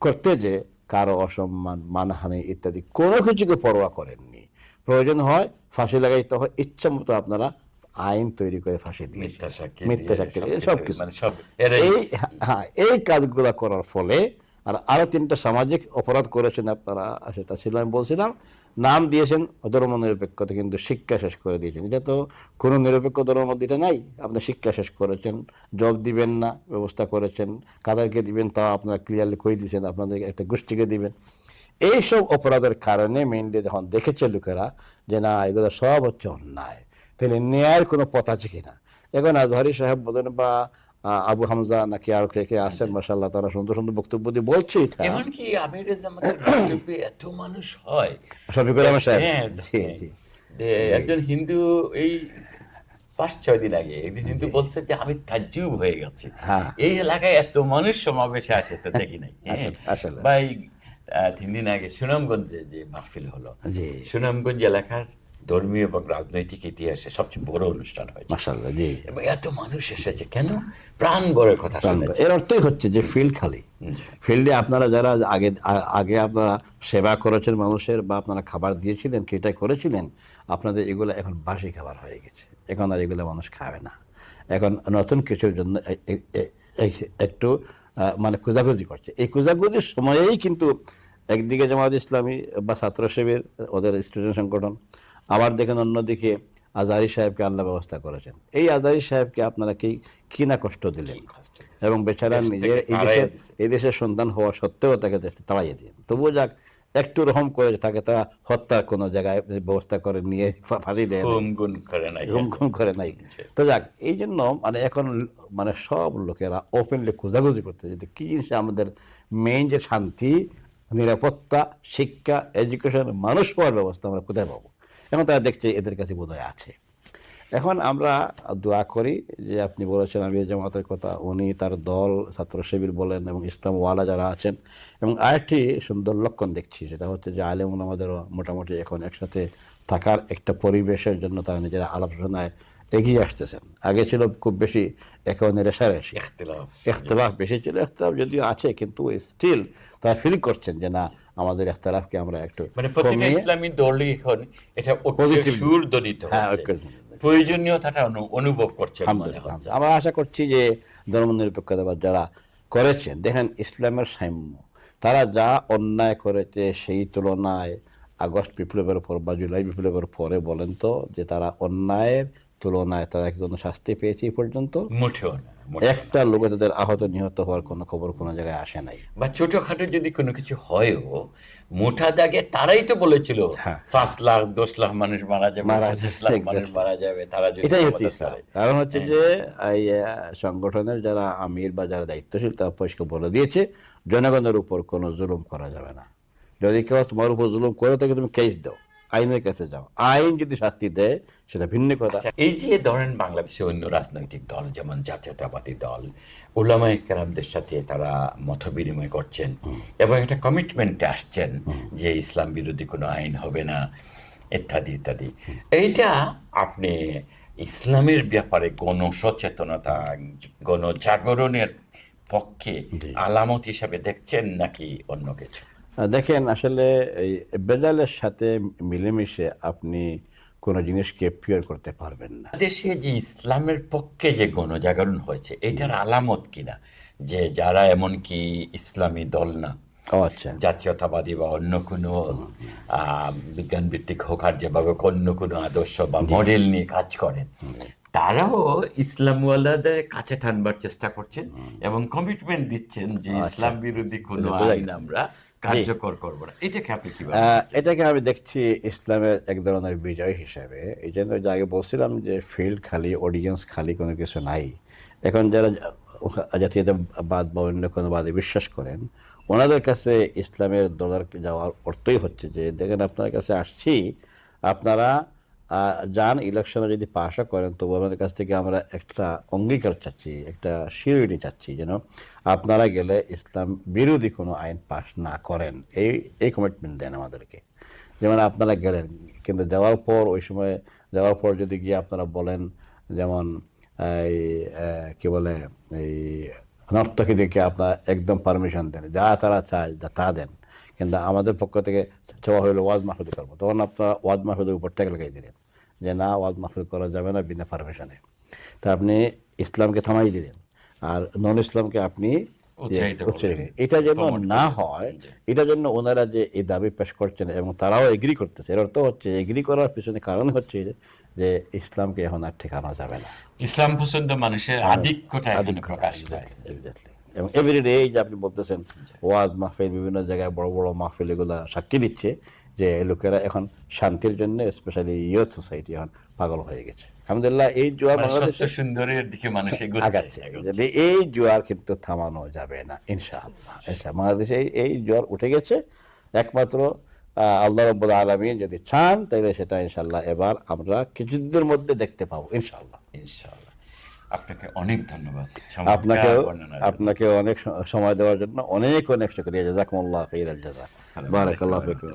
করতে যে কারো অসম্মান, মানহানি ইত্যাদি কোনো কিছুকে পরোয়া করেননি। প্রয়োজন হয় ফাঁসি লাগাইতে হয়, ইচ্ছা মতো আপনারা আইন তৈরি করে ফাঁসি দিয়ে মিথ্যা সাক্ষী সব কিছু এই কাজগুলো করার ফলে আরো তিনটা সামাজিক অপরাধ করেছেন আপনারা, সেটা ছিল আমি বলছিলাম, নাম দিয়েছেন ধর্মনিরপেক্ষতা কিন্তু শিক্ষা শেষ করে দিয়েছেন। এটা তো কোনো নিরপেক্ষ ধর্মের মধ্যে এটা নাই। আপনি শিক্ষা শেষ করেছেন, জব দিবেন না ব্যবস্থা করেছেন, কাদেরকে দিবেন তা আপনারা ক্লিয়ারলি কই দিয়েছেন, আপনাদের একটা গোষ্ঠীকে দিবেন। এইসব অপরাধের কারণে মেইনলি যখন দেখেছে লোকেরা যে না এগুলো সব হচ্ছে অন্যায়, তাহলে ন্যায়ের কোনো পথ আছে কিনা। এখন আজহারি সাহেব বলেন বা আবু হামজা নাকি আর কে আছেন, মাশাআল্লাহ, তারা সুন্দর সুন্দর বক্তব্য দিয়ে বলছে। এটা এমনকি আমির জামাতের বক্তব্যে এত মানুষ হয়, শফিকুর রহমান সাহেব একজন হিন্দু এই 5-6 দিন আগে একজন হিন্দু বলছে যে আমি তাজ্জুব হয়ে গেছি, এই এলাকায় এত মানুষ সমাবেশে আসে তো দেখি নাই। ভাই 3 দিন আগে সুনামগঞ্জে যে মাহফিল হলো, সুনামগঞ্জ এলাকার ধর্মীয় এবং রাজনৈতিক ইতিহাসে সবচেয়ে বড় অনুষ্ঠান হয়েছে, মাশাআল্লাহ। জি, এবং এত মানুষ এসেছে কেন? প্রাণ বড়ের কথা শুনেছে। এর অর্থই হচ্ছে যে ফিল্ড খালি। ফিল্ডে আপনারা যারা আগে আপনারা সেবা করেছেন মানুষের বা আপনারা খাবার দিয়েছিলেন, সেটাই করেছিলেন, আপনাদের এগুলো এখন বাসি খাবার হয়ে গেছে, এখন আর এগুলো মানুষ খাবে না। এখন নতুন কিছুর জন্য একটু মানে খোঁজাখুঁজি করছে। এই খোঁজাখুঁজির সময়েই কিন্তু একদিকে জামায়াত ইসলামী বা ছাত্র শিবির ওদের স্টুডেন্ট সংগঠন, আবার দেখেন অন্যদিকে আজহারি সাহেবকে আল্লাহ ব্যবস্থা করেছেন। এই আজহারি সাহেবকে আপনারা কি না কষ্ট দিলেন, এবং বেচারা নিজের এই দেশের সন্তান হওয়া সত্ত্বেও তাকে তাড়াইয়ে দিলেন। তবুও যাক একটু রহম করে তাকে তা হত্যার কোনো জায়গায় ব্যবস্থা করে নিয়ে ফাঁসি দেয়, হুমকুম করে নাই। তো যাক, এই জন্য মানে এখন মানে সব লোকেরা ওপেনলি খোঁজাখুঁজি করতে যদি কি জিনিস আমাদের মেইন যে শান্তি, নিরাপত্তা, শিক্ষা, এডুকেশন, মানুষ হওয়ার ব্যবস্থা আমরা কোথায় পাবো? এখন তারা দেখছে এদের কাছে বোধহয় আছে। এখন আমরা দোয়া করি যে আপনি বলেছেন আমির জামাতের কথা, উনি তার দল ছাত্র শিবির বলেন এবং ইসলামওয়ালা যারা আছেন, এবং আরেকটি সুন্দর লক্ষণ দেখছি সেটা হচ্ছে যে আলেম ওলামাদেরও মোটামুটি এখন একসাথে থাকার একটা পরিবেশের জন্য তারা নিজেরা আলোচনায় এগিয়ে আসতেছেন। আগে ছিল খুব বেশি একেবারে রেশারেশি, ইখতিলাফ বেশি ছিল, ইখতিলাফ যদিও আছে কিন্তু স্টিল তারা ফিল করছেন যে না আমাদের ইখতিলাফকে আমরা একটু প্রত্যেকটা ইসলামী দলই এখন এটা সুর ধ্বনিত হচ্ছে, প্রয়োজনীয়তাটা অনুভব করছে। আমরা আশা করছি যে ধর্মনিরপেক্ষতাবাদ যারা করেছেন, দেখেন ইসলামের সাম্য, তারা যা অন্যায় করেছে সেই তুলনায় আগস্ট বিপ্লবের পর বা জুলাই বিপ্লবের পরে বলেন তো যে তারা অন্যায়ের তুলনায় তারা কি কোনো শাস্তি পেয়েছে এই পর্যন্ত? মোটেও না। একটা লোক তাদের আহত নিহত হওয়ার কোনো খবর কোনো জায়গায় আসে নাই। বা ছোটখাটো যদি কোনো কিছু হয়ও মোটা দাগে তারাই তো বলেছিল 5 লাখ 10 লাখ মানুষ মারা যাবে, 25 লাখ মানুষ মারা যাবে। তারা এটাই হচ্ছে ইসলাম। কারণ হচ্ছে যে এই সংগঠনের যারা আমির বা যারা দায়িত্বশীল তারা পরিষ্কার বলে দিয়েছে জনগণের উপর কোনো জুলুম করা যাবে না। যদি কেউ তোমার উপর জুলুম করে থাকে তুমি কেস দাও, আইনের কাছে যাও, আইন যদি শাস্তি দেয় সেটা ভিন্ন কথা। আচ্ছা, এই যে ধরেন বাংলাদেশে অন্য রাজনৈতিক দল যেমন জাতীয়তাবাদী দল উলামায়ে কেরামদের সাথে তারা মত বিনিময় করছেন এবং একটা কমিটমেন্টে আসছেন যে ইসলাম বিরোধী কোনো আইন হবে না ইত্যাদি ইত্যাদি, এইটা আপনি ইসলামের ব্যাপারে গণসচেতনতা, গণজাগরণের পক্ষে আলামত হিসাবে দেখছেন নাকি অন্য কিছু? দেখেন, আসলে এই বেজালের সাথে মিলেমিশে আপনি কোনো জিনিসকে পিওর করতে পারবেন না। দেশে যে ইসলামের পক্ষে যে গণজাগরণ হয়েছে এটার আলামত কিনা যে যারা এমনকি ইসলামী দল না, ও আচ্ছা, জাতীয়তাবাদী বা অন্য কোনো বিজ্ঞান ভিত্তিক হোক আর যেভাবে অন্য কোনো আদর্শ বা মডেল নিয়ে কাজ করেন, তারাও ইসলামওয়ালাদের কাছে টানবার চেষ্টা করছেন এবং কমিটমেন্ট দিচ্ছেন যে ইসলাম বিরোধী কোনো আইন আমরা কার্যকর করবো না। এটাকে আপনি কি বলেন? এটাকে আমি দেখছি ইসলামের এক ধরনের বিজয় হিসেবে। এই জন্য যে আগে বলছিলাম যে ফিল্ড খালি, অডিয়েন্স খালি, কোনো কিছু নাই। এখন যারা জাতীয়তাবাদ বা অন্য কোনো বাদে বিশ্বাস করেন, ওনাদের কাছে ইসলামের দলের যাওয়ার অর্থই হচ্ছে যে দেখেন আপনার কাছে আসছি, আপনারা যান, ইলেকশনে যদি পাশও করেন তবু আমাদের কাছ থেকে আমরা একটা অঙ্গীকার চাচ্ছি, একটা সিউরিটি চাচ্ছি যেন আপনারা গেলে ইসলাম বিরোধী কোনো আইন পাশ না করেন। এই কমিটমেন্ট দেন আমাদেরকে। যেমন আপনারা গেলেন, কিন্তু যাওয়ার পর ওই সময় যাওয়ার পর যদি গিয়ে আপনারা বলেন, যেমন এই কি বলে, এই নর্তকীদেরকে আপনারা একদম পারমিশন দেন, যা তারা চায় তা দেন, কিন্তু আমাদের পক্ষ থেকে চাওয়া হলো ওয়াজ মাহফিল করবো, তখন আপনারা ওয়াজ মাহফিলের উপর ট্যাগ লাগাই দিলেন যে না, ওয়াজ মাহফিল করা যাবে না বিনা পারমিশনে। তা আপনি ইসলামকে থামাই দিলেন আর নন ইসলামকে আপনি এটা যেন না হয়, এটার জন্য ওনারা যে এই দাবি পেশ করছেন এবং তারাও এগ্রি করতেছে, এর অর্থ হচ্ছে এগ্রি করার পিছনে কারণ হচ্ছে যে ইসলামকে এখন আর ঠেকানো যাবে না, ইসলাম পছন্দ মানুষের আধিক্যটা এখানে প্রকাশ পায়। এবং এভরিডে এই যে আপনি বলতেছেন ওয়াজ মাহফিল, বিভিন্ন জায়গায় বড় বড় মাহফিল, এগুলা সাক্ষী দিচ্ছে যে লোকেরা এখন শান্তির জন্য, স্পেশালি ইয়ুথ সোসাইটি এখন পাগল হয়ে গেছে। আলহামদুলিল্লাহ, এই জোয়ার বাংলাদেশে সুন্দরের দিকে মানুষ আগাচ্ছে। এই জোয়ার কিন্তু থামানো যাবে না ইনশাআল্লাহ। বাংলাদেশে এই জোয়ার উঠে গেছে, একমাত্র আল্লাহ রাব্বুল আলামিন যদি চান তাহলে সেটা ইনশাআল্লাহ এবার আমরা কিছুদিনের মধ্যে দেখতে পাবো ইনশাআল্লাহ। ইনশাআল্লাহ। আপনাকে অনেক ধন্যবাদ। আপনাকে অনেক সময় দেওয়ার জন্য অনেক শুকরিয়া। জাযাকুমুল্লাহ খাইরাল জাযা। বারাকাল্লাহু ফিকুম।